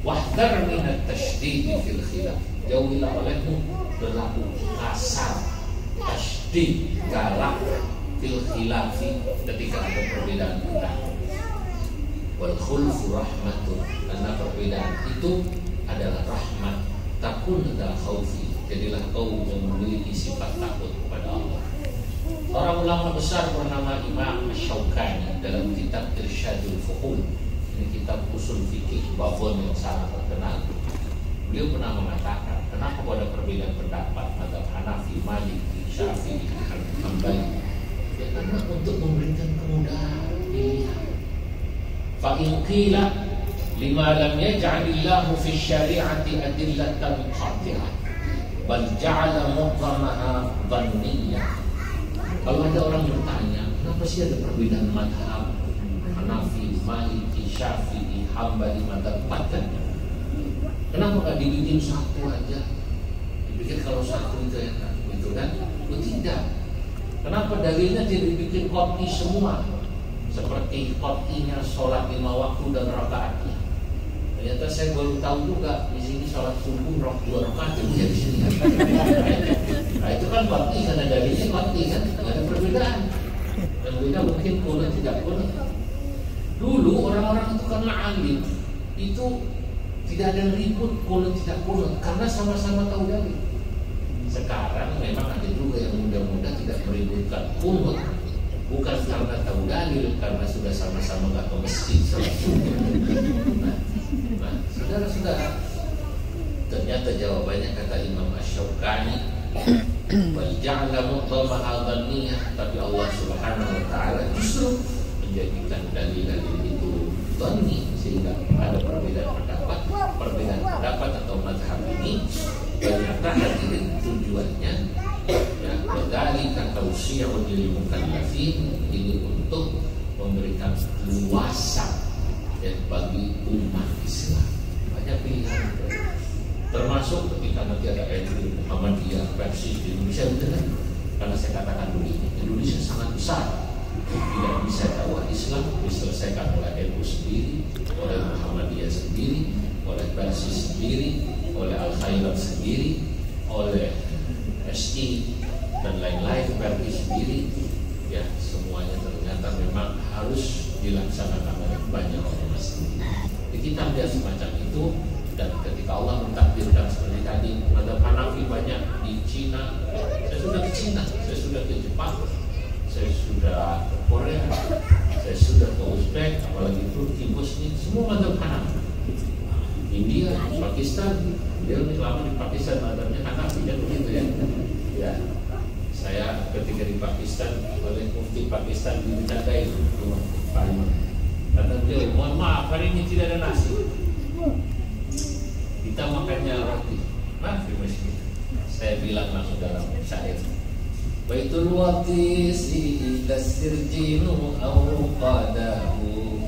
Wahdar minat tashdidi fil khilaf, jauhilah olehmu berlaku kasar, tashdid, galak, fil khilafi, ketika ada perbedaan pendapat. Wal khulfu rahmatun, karena perbedaan itu adalah rahmat. Takun adalah khawfi, jadilah kau yang memiliki sifat takut kepada Allah. Orang ulama besar bernama Imam Asy-Syaukani dalam kitab Irsyadul Fuhul, ini kitab usul fikih babon yang sangat terkenal. Beliau pernah mengatakan, kenapa ada perbedaan pendapat mazhab Hanafi, Maliki, Syafi'i, Hambali? Ya karena untuk memberikan kemudahan pilihan. Fa in qila lima lam yaj'alillahu fi syari'ati adillatan qati'ah bal ja'ala muqamaha dhanniyah. Kalau ada orang bertanya, kenapa sih ada perbedaan mazhab Hanafi, Maliki, Syafi'i, Hambali, mazhab 4 kan? Kenapa nggak dibikin satu aja? Dipikir kalau satu itu enak, gitu kan? Oh, tidak. Kenapa dalilnya tidak dibikin qat'i semua? Seperti qat'inya sholat 5 waktu dan rakaatnya. Ternyata saya baru tahu juga di sini sholat subuh 2 rakaat ya di sini. Nah itu kan qat'i, karena dalilnya qat'i kan, nggak ada perbedaan. Yang beda mungkin qunut tidak qunut. Dulu orang-orang itu karena alim itu tidak ada ribut qunut tidak qunut karena sama-sama tahu dalil. Sekarang memang ada juga yang muda-muda tidak meributkan qunut, bukan karena tahu dalil, karena sudah sama-sama nggak ke masjid sholat subuh. Nah, saudara-saudara, ternyata jawabannya kata Imam Asy-Syaukani, wal ja'ala muqamaha dhanniyah, tapi Allah Subhanahu wa taala justru menjadikan dalil-dalil itu dhanni, sehingga ada perbedaan pendapat atau mazhab ini ternyata hadirin tujuannya ya dzalika tawsyi'un lil mukallafin, ini untuk memberikan luasan ya bagi umat Islam. Banyak pilihan, termasuk ketika nanti ada NU, Muhammadiyah, Persis di Indonesia, betul kan? Karena saya katakan dulu ini Indonesia sangat besar, tidak bisa dakwah Islam diselesaikan oleh NU sendiri, oleh Muhammadiyah sendiri, oleh Persis sendiri, oleh Al-Khairat sendiri, oleh SI dan lain-lain, Persis sendiri. Ya semuanya ternyata memang harus dilaksanakan oleh banyak orang. Jadi kita melihat semacam itu, dan ketika Allah mentakdirkan seperti tadi, ada Hanafi banyak di Cina. Saya sudah ke Cina, saya sudah ke Jepang, saya sudah ke Korea, saya sudah ke Uzbek, apalagi Turki, Bosnia, semua madhab Hanafi. India, Pakistan, dia lama di Pakistan madhabnya Hanafi, kan begitu ya. Ya, saya ketika di Pakistan oleh mufti Pakistan dicandai rumah Pak Imam. Kata beliau, mohon maaf hari ini tidak ada nasi, kita makannya roti. Maaf masjid. Saya bilang langsung dalam syair, Baitul Waqisi ila sirjinu awqadahu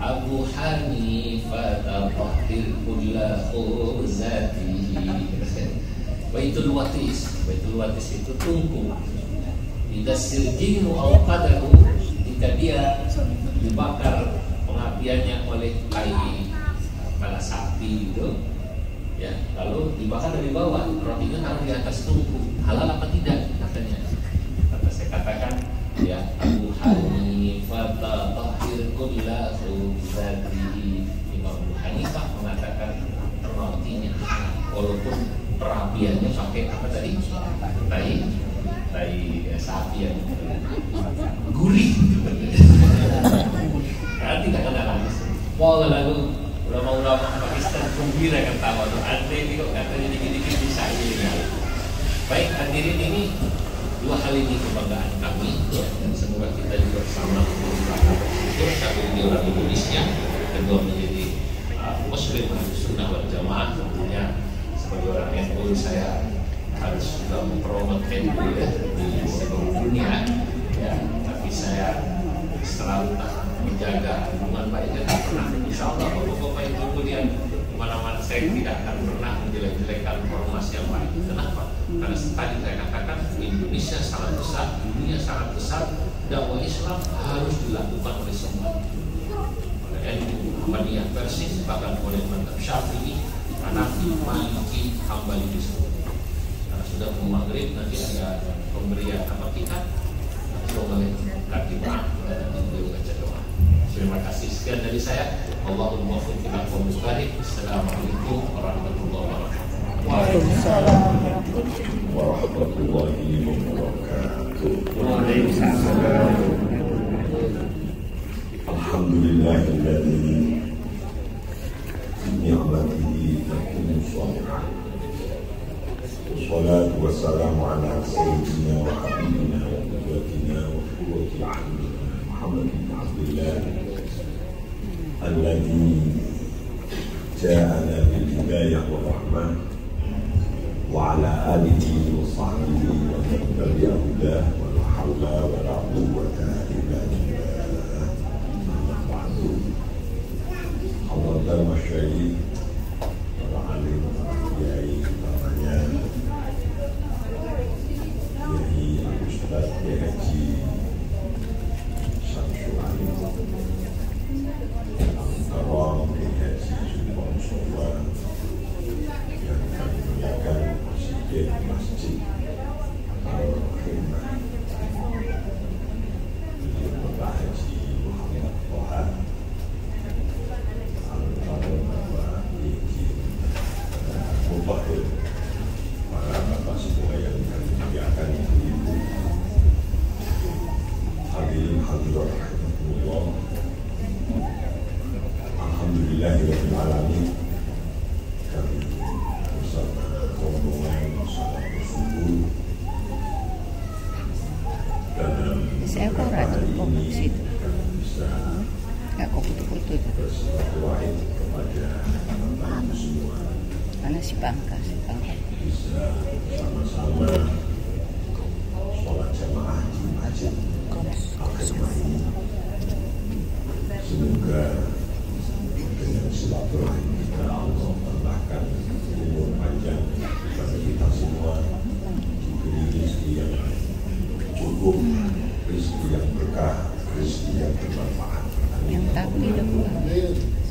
Abu Hanifah tahdir kulla khuzatihi. Baitul Waqis itu tungku. Ila sirjinu awqadahu, jika dia dibakar pengapiannya oleh kai kepala sapi gitu, ya, lalu dibakar dari bawah, rotinya taruh di atas tungku, halal apa tidak katanya? Kata saya katakan, ya, Abu Hanifah tahir kulla khubzatihi. Imam Abu Hanifah mengatakan rotinya walaupun perapiannya pakai apa tadi? Tai sapi yang gurih. Kan tidak kena lagi. Wah, lalu ulama-ulama Pakistan gembira ketawa tuh. Anda ini kok katanya dikit-dikit bisa ini. Baik, hadirin, ini dua hal ini kebanggaan kami, ya, dan semoga kita juga bersama bersyukur. Satu ini orang Indonesia, kedua menjadi Muslim Sunnah wal Jamaah. Tentunya sebagai orang NU saya harus juga mempromot NU ya, di seluruh dunia, ya. Tapi saya selalu menjaga hubungan baik dan tak pernah, insya Allah bapak-bapak yang kemudian kemana-mana saya tidak akan pernah menjelek-jelekan ormas yang baik. Kenapa? Karena tadi saya katakan Indonesia sangat besar, dunia sangat besar, dakwah Islam harus dilakukan oleh semua, oleh NU, Muhammadiyah, Persis, bahkan oleh mazhab Syafi'i, Hanafi, Maliki, Hambali di semua. Karena sudah mau maghrib, nanti ada pemberian apa kita oleh Katibah dan nanti beliau baca doa. Terima kasih, sekian dari saya. Allahumma muwaffiq ila aqwamit thoriq. Assalamualaikum warahmatullahi wabarakatuh. Waalaikumsalam warahmatullahi wabarakatuh. Waalaikumsalam. Alhamdulillahilladzi ni'matihi tatimmu shalihat. Wassalatu wassalamu ala sayyidina wa habibina wa qudwatina wa qurrati a'yunina Muhammad bin Abdillah alladzi ja'ana bil hidayah wa rahmah wa ala alihi wa sahbihi wa man tabi'a hudah wa la hawla wa la quwwata illa billah. Amma ba'du. Hadirin masyayikh, para alim, kiai, utamanya Kiai Ustaz Kiai Haji Samsul Alim, Al-Karam Kiai Haji Sultan Mustafa, yang kami muliakan Masjid Al-Hikmah, Bapak Haji Muhammad Toha, Al-Karam Bapak Haji Mubahir, para bapak semua yang kami muliakan, ibu-ibu, hadirin hadirat rahimahullah. Alhamdulillahirabbil alamin, kami bersama rombongan sahabat bersyukur dalam hari ini kami bisa bersilaturahim kepada bapak semua. Mana si Bangka? Bisa sama-sama sholat jamaah di masjid Al-Hikmah ini. Semoga dengan silaturahim kita Allah tambahkan umur panjang kepada kita semua, diberi rezeki yang cukup, rezeki yang berkah, rezeki yang bermanfaat. Yang tapi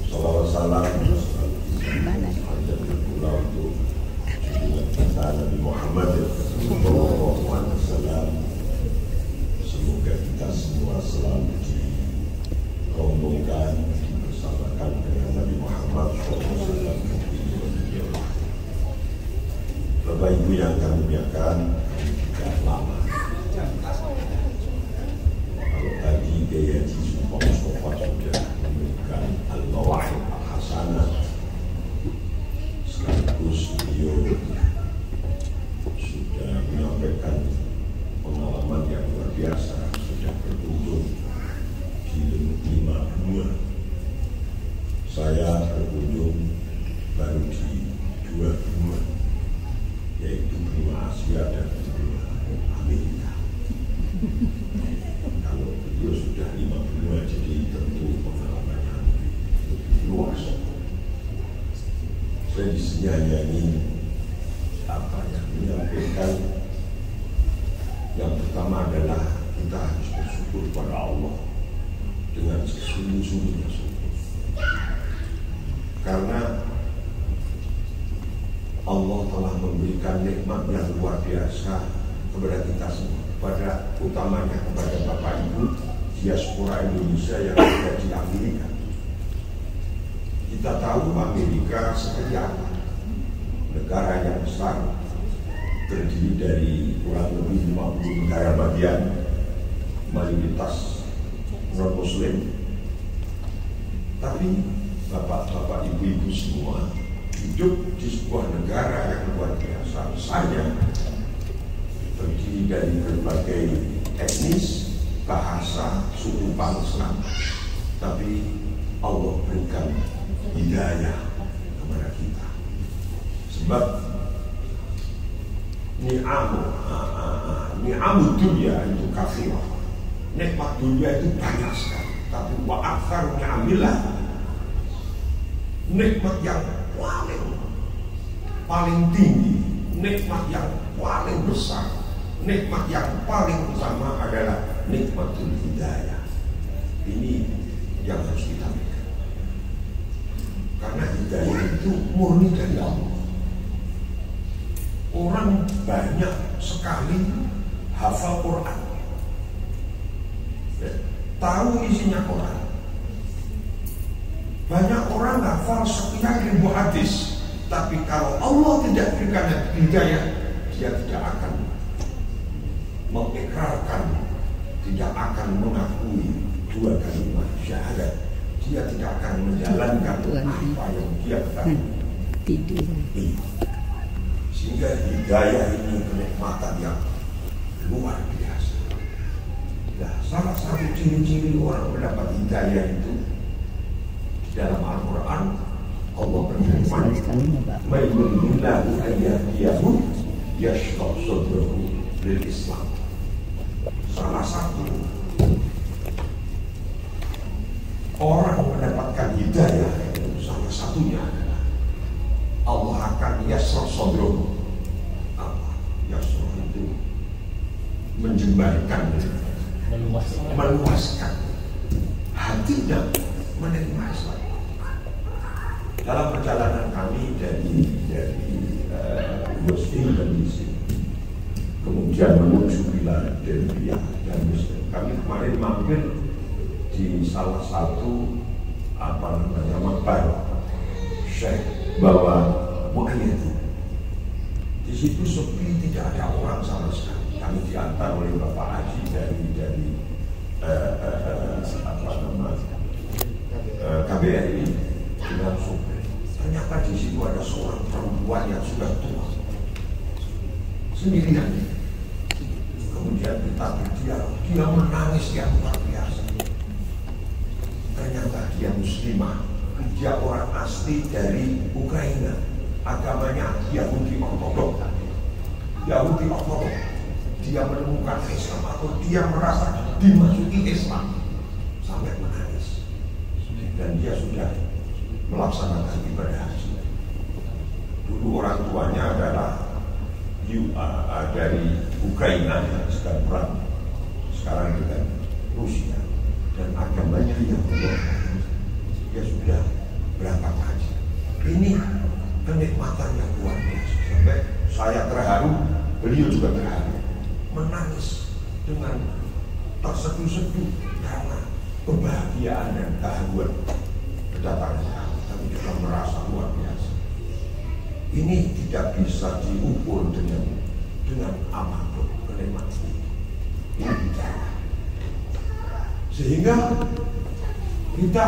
Salawat salam mana? untuk kita Nabi Muhammad sallallahu alaihi wasallam. Semoga kita semua selalu dirombongkan, dibersamakan dengan Nabi Muhammad sallallahu alaihi wasallam. Bapak Ibu yang kami muliakan, kami tidak lama biasa sudah berkunjung di 5 benua. Saya berkunjung baru di 2 benua, yaitu benua Asia dan benua Amerika. Kalau beliau sudah 5 benua, jadi tentu pengalamannya lebih luas. Saya di sini hanya ingin menyampaikan yang pertama adalah kita harus bersyukur kepada Allah dengan sesungguh-sungguhnya syukur. Karena Allah telah memberikan nikmat yang luar biasa kepada kita semua, kepada utamanya kepada Bapak Ibu diaspora Indonesia yang ada di Amerika. Kita tahu Amerika seperti apa, negara yang besar, terdiri dari kurang lebih 50 negara bagian, mayoritas non-muslim. Tapi bapak-bapak, ibu-ibu semua hidup di sebuah negara yang luar biasa besarnya, terdiri dari berbagai etnis, bahasa, suku bangsa. Tapi Allah berikan hidayah kepada kita. Sebab ni'amud dunia itu kafirah. Nikmat dunia itu banyak sekali. Tapi wa aktsar ni'amillah, nikmat yang paling tinggi, nikmat yang paling besar, nikmat yang paling utama adalah nikmatul hidayah. Ini yang harus kita berikan. Karena hidayah itu murni dari Allah. Orang banyak sekali hafal Quran, tahu isinya Quran. Banyak orang hafal sekian ribu hadis, tapi kalau Allah tidak berikan hidayah, dia tidak akan mengikrarkan, tidak akan mengakui 2 kalimat syahadat. Dia tidak akan menjalankan apa yang dia ketahui. Sehingga hidayah ini kenikmatan yang luar biasa. Nah, salah satu ciri-ciri orang mendapat hidayah itu di dalam Al-Quran, Allah berfirman, "May yuridillahu an yahdiyahu yashrah sadrahu lil Islam." Salah satu orang mendapatkan hidayah itu salah satunya adalah Allah akan yashrah sadrahu. Yashrah itu menjembarkan, meluaskan hatinya menerima Islam. Dalam perjalanan kami dari Washington DC, kemudian menuju Philadelphia dan Houston, kami kemarin mampir di salah satu makbar Syekh bahwa Mu'ayyad. Di situ sepi, tidak ada orang sama sekali. Kami diantar oleh Bapak Haji dari KBRI dengan sopir. Ternyata di situ ada seorang perempuan yang sudah tua, sendirian. Kemudian kita berdialog, dia menangis yang luar biasa. Ternyata dia muslimah, dia orang asli dari Ukraina, agamanya Yahudi Ortodok. Dia menemukan Islam atau dia merasa dimasuki Islam sampai menangis. Dan dia sudah melaksanakan ibadah haji. Dulu orang tuanya adalah dari Ukraina yang sedang perang sekarang dengan Rusia, dan agamanya yang luar. Dia sudah berangkat haji. Ini kenikmatan yang luar biasa. Sampai saya terharu, beliau juga terharu, menangis dengan terseduh-seduh karena kebahagiaan dan keharuan kedatangan kami. Tapi kita merasa luar biasa. Ini tidak bisa diukur dengan apapun kenikmatan. Ini bicara. Sehingga kita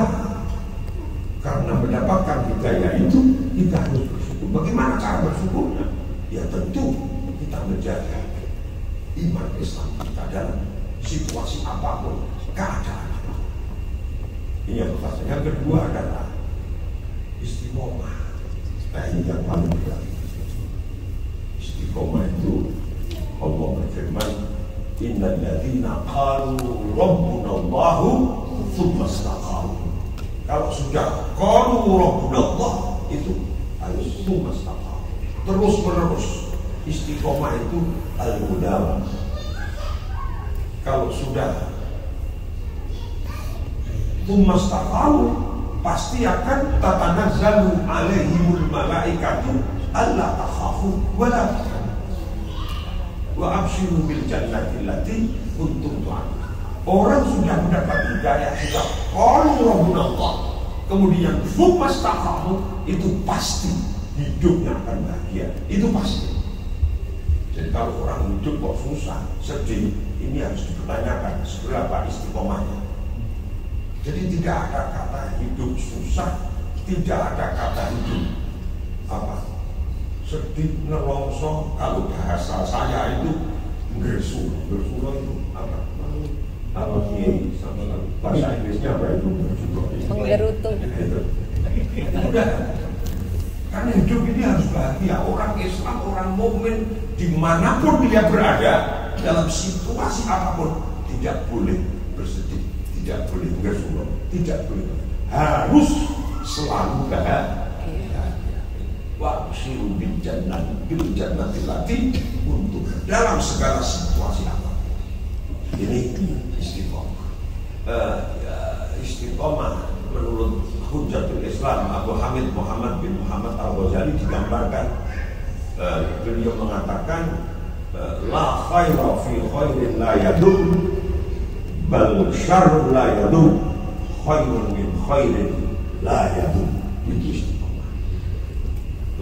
karena mendapatkan hidayah itu, kita harus bersyukur. Bagaimana cara bersyukurnya? Ya tentu kita menjaga iman Islam kita dalam situasi apapun, keadaan apapun. Ini yang pertama. Yang kedua adalah istiqomah. Nah ini yang paling berat. Istiqomah itu Allah berfirman, innal ladzina qalu rabbuna Allahu tsumma istaqamu. Kalau sudah qalu rabbuna Allah itu harus tsumma istaqamu. Terus menerus. Istiqomah itu al-mudawamah. Kalau sudah tsumma istaqamu, pasti akan tatanazzalu alaihimul malaikatu alla takhafu wa la tahzanu wa abshiru bil jannati allati kuntum tu'adun. Orang sudah mendapat hidayah, sudah qalu rabbuna Allah, kemudian tsumma istaqamu, itu pasti hidupnya akan bahagia. Itu pasti. Jadi kalau orang hidup kok susah, sedih, ini harus dipertanyakan seberapa istiqomahnya. Jadi tidak ada kata hidup susah, tidak ada kata hidup sedih, nelongso. Kalau bahasa saya itu gersu itu bahasa Inggrisnya apa itu? Menggerutu. Udah. Karena hidup ini harus bahagia. Orang Islam, orang mukmin dimanapun dia berada, dalam situasi apapun, tidak boleh bersedih, tidak boleh bersuara, tidak boleh, harus selalu bahagia. Wa abshiru bil jannati allati kuntum, dalam segala situasi apapun. Ini istiqomah. Istiqomah menurut Hujjatul Islam Abu Hamid Muhammad bin Muhammad Al-Ghazali digambarkan, beliau mengatakan la khaira fi khairin la yadum bal syarrun la yadum khairun min khairin la yadum. Itu istiqomah.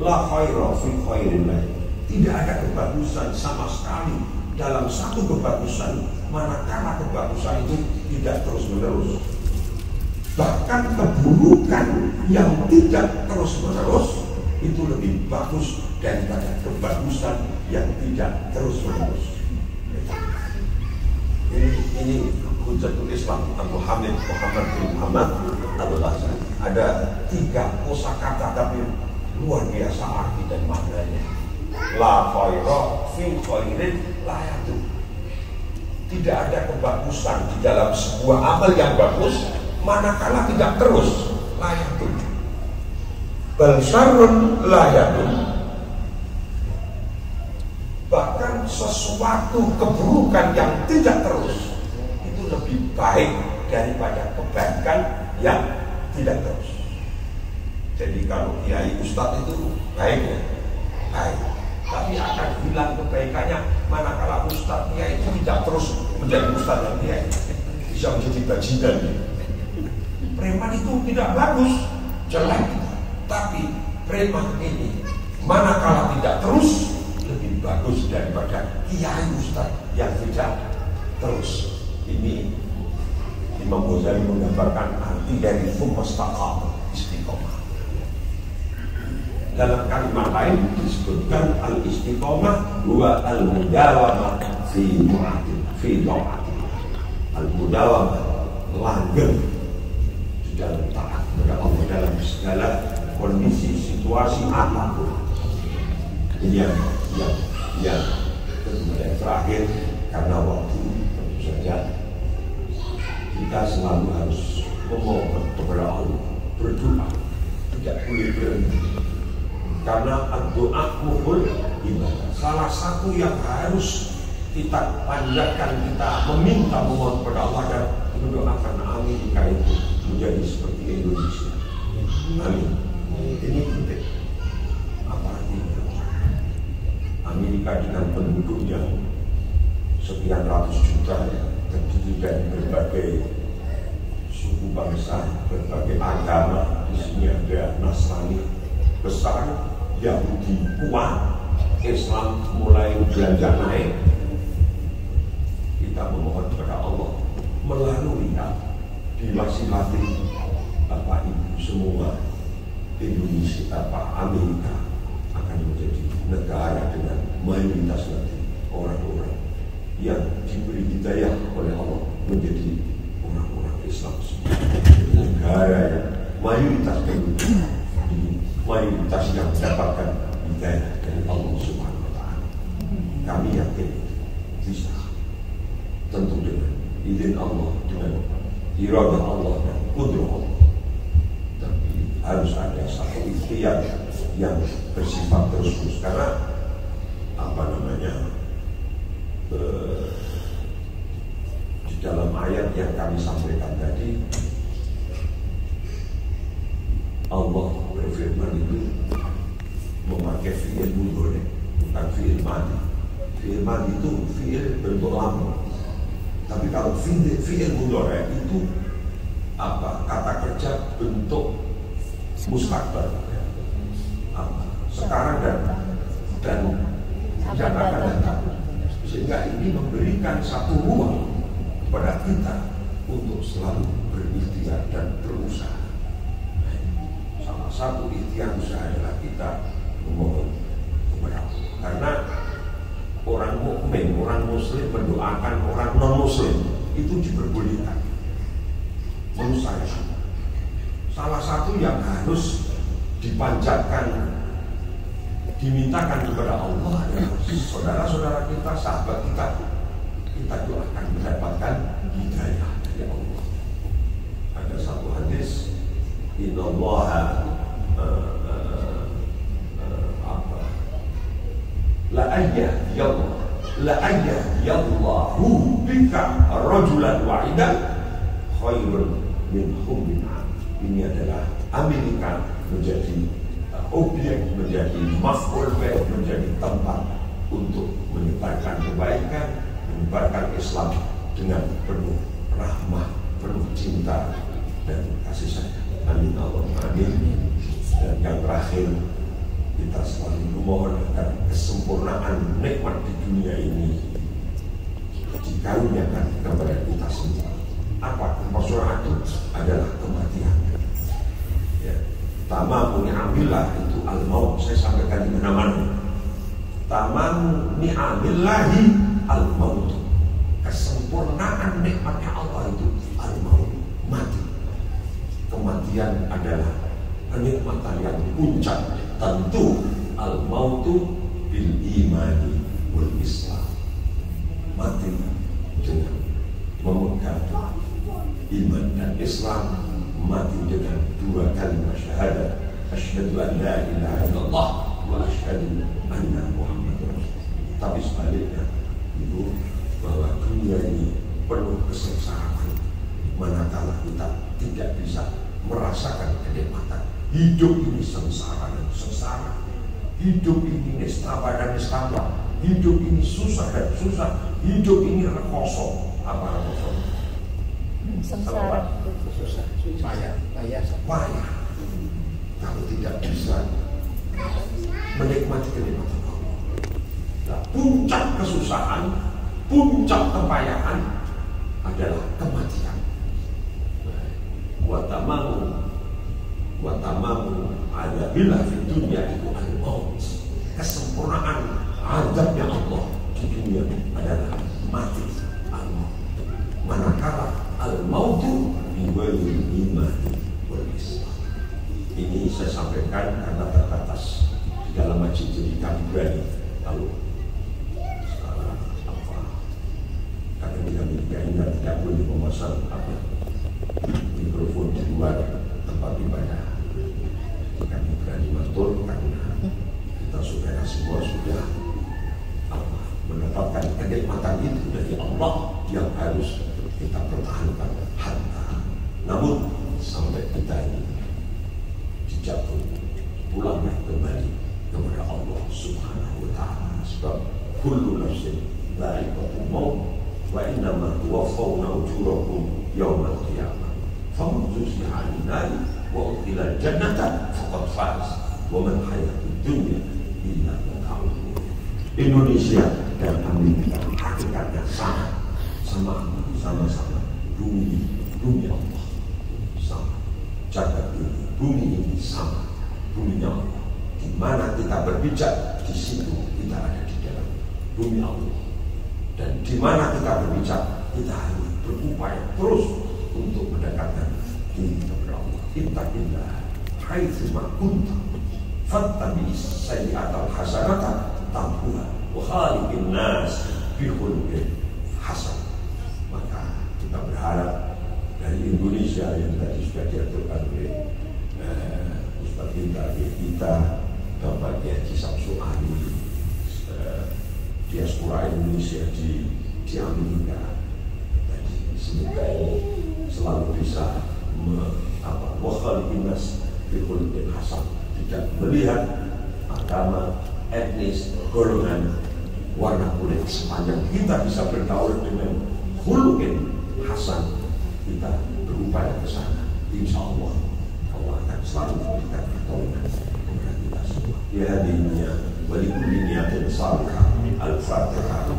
La khaira fi khairin la yadum, tidak ada kebagusan sama sekali dalam satu kebagusan manakala kebagusan itu tidak terus menerus. Bahkan keburukan yang tidak terus-menerus itu lebih bagus daripada kebagusan yang tidak terus-menerus. Ini Hujjatul Islam Abu Hamid Muhammad bin Muhammad Al-Ghazali. Ada 3 kosakata tapi luar biasa arti dan maknanya. La khaira fi khairin la yadum. Tidak ada kebagusan di dalam sebuah amal yang bagus manakala tidak terus layak itu. Bal syarrun la yadum, bahkan sesuatu keburukan yang tidak terus itu lebih baik daripada kebaikan yang tidak terus. Jadi kalau kiai ustadz itu baik ya, baik, tapi akan hilang kebaikannya manakala ustadz kiai itu tidak terus menjadi ustadz yang kiai, bisa menjadi bajingan. Preman itu tidak bagus, jelek. Tapi preman ini manakala tidak terus lebih bagus daripada kiai ustaz yang tidak terus. Ini Imam Ghazali menggambarkan arti dari tsumma istiqomah. Dalam kalimat lain disebutkan al-istiqomah wa al-mudawamah fi ta'ati. Al-mudawamah langgeng dalam taat kepada Allah dalam segala kondisi situasi apapun. Ini yang kemudian terakhir, karena waktu tentu saja kita selalu harus memohon kepada Allah, berdoa, tidak boleh berhenti, karena doa muhul ibadah. Salah satu yang harus kita panjatkan, kita meminta memohon kepada Allah dan mendoakan Amerika itu menjadi seperti Indonesia. Amin. Ini penting. Apa artinya? Amerika dengan penduduknya sekian ratus juta, terdiri dari berbagai suku bangsa, berbagai agama. Di sini ada Nasrani besar, Yahudi kuat, Islam mulai beranjak naik. Kita memohon kepada Allah melalui di masing-masing Bapak Ibu semua, Indonesia, Amerika akan menjadi negara dengan mayoritas nanti orang-orang yang diberi hidayah oleh Allah menjadi orang-orang Islam, negara yang mayoritas penduduk, mayoritas yang mendapatkan hidayah dari Allah Subhanahu wa Ta'ala. Kami yakin bisa, tentu dengan izin Allah, dengan iradah Allah dan kudrah Allah. Tapi harus ada satu ikhtiar yang bersifat terus-menerus, karena di dalam ayat yang kami sampaikan tadi, Allah berfirman itu memakai fi'il mudhari, bukan fi'il madhi. Fi'il madhi itu fi'il bentuk lama. Tapi kalau fi'il mudhari itu kata kerja bentuk mustaqbal, sekarang dan yang akan datang. Sehingga ini memberikan satu ruang kepada kita untuk selalu berikhtiar dan berusaha. Salah satu ikhtiar usaha adalah kita memohon kepada Allah. Karena orang mukmin, orang muslim mendoakan orang non muslim itu diperbolehkan. Menurut saya, salah satu yang harus dipanjatkan, dimintakan kepada Allah adalah saudara-saudara kita, sahabat kita doakan mendapatkan hidayah dari Allah. Ada satu hadis, innallaha la ayyadallahu bika rajulan wahidan khairun min hummin. Ini adalah Amerika menjadi objek, menjadi maf'ul bih, menjadi tempat untuk menyebarkan kebaikan, menyebarkan Islam dengan penuh rahmah, penuh cinta dan kasih sayang. Amin Allahumma amin. Dan yang terakhir, kita selalu memohon agar kesempurnaan nikmat di dunia ini dikaruniakan kepada kita semua. Apa kesempurnaan itu? Adalah kematian. Ya. Tamamu ni'amillah itu al-maut. Saya sampaikan di mana-mana. Tamamu ni'amillahi al-maut. Kesempurnaan nikmatnya Allah itu al-maut, mati. Kematian adalah kenikmatan yang puncak. Tentu al-mautu bil imani wal Islam. Mati dengan memegang iman dan Islam, mati dengan dua kalimat syahadat, asyhadu an la ilaha illallah wa asyhadu anna Muhammadar Rasulullah. Tapi sebaliknya itu bahwa dunia ini penuh kesengsaraan, manakala kita tidak bisa merasakan kenikmatan. Hidup ini sengsara dan sengsara, hidup ini nestapa dan nestapa, hidup ini susah dan susah, hidup ini rekoso. Apa rekoso? Sengsara, susah, payah. Kalau tidak bisa menikmati kenikmatan Allah. Nah, puncak kesusahan, puncak kepayahan adalah kematian. Watamamu adabillah fi dunya itu al-maut. Kesempurnaan azabnya Allah di dunia adalah mati, al-maut. Manakala al-mautu biwalil iman wal Islam. Ini saya sampaikan karena terbatas di dalam masjid, jadi kami berani. Lalu karena kami tidak boleh memasang mikrofon di luar tempat ibadah. Kami berani matur karena kita saudara semua sudah mendapatkan kenikmatan itu dari Allah yang harus kita pertahankan harta. Namun sampai kita ini dijatuh pulanglah kembali kepada Allah Subhanahu wa Ta'ala. Sebab kullu nafsin dha'iqatul maut wa innama tuwaffawna ujurakum yaumal qiyamah. Faman zuhziha 'anil nari wa udkhilal jannata faqad faz wa man hayatud dunya illa mata'ul ghurur. Indonesia dan Amerika hakikatnya sama-sama bumi Allah sama. Jagat ini, bumi ini sama, buminya Allah. Di mana kita berpijak, di situ kita ada di dalam bumi Allah. Dan di mana kita berbicara, kita harus berupaya terus untuk mendekatkan diri kepada Allah. Ittaqillah haitsu ma kunta fattabi'is sayyi'atal hasanata tamhuha wa khaliqin nas bi khuluqin hasan. Maka kita berharap dari Indonesia yang tadi sudah diaturkan oleh Ustaz kita Bapak Kiai Samsul Ali, diaspora Indonesia di Amerika. Semoga ini selalu bisa khaliqin nas bi khuluqin hasan, tidak melihat agama, etnis, golongan, warna kulit. Sepanjang kita bisa bergaul dengan khuluqin hasan, kita berupaya ke sana. Insya Allah Allah akan selalu memberikan pertolongan kepada kita semua. Ya hadinya walikulli niyatin salihah. Al-Fatihah.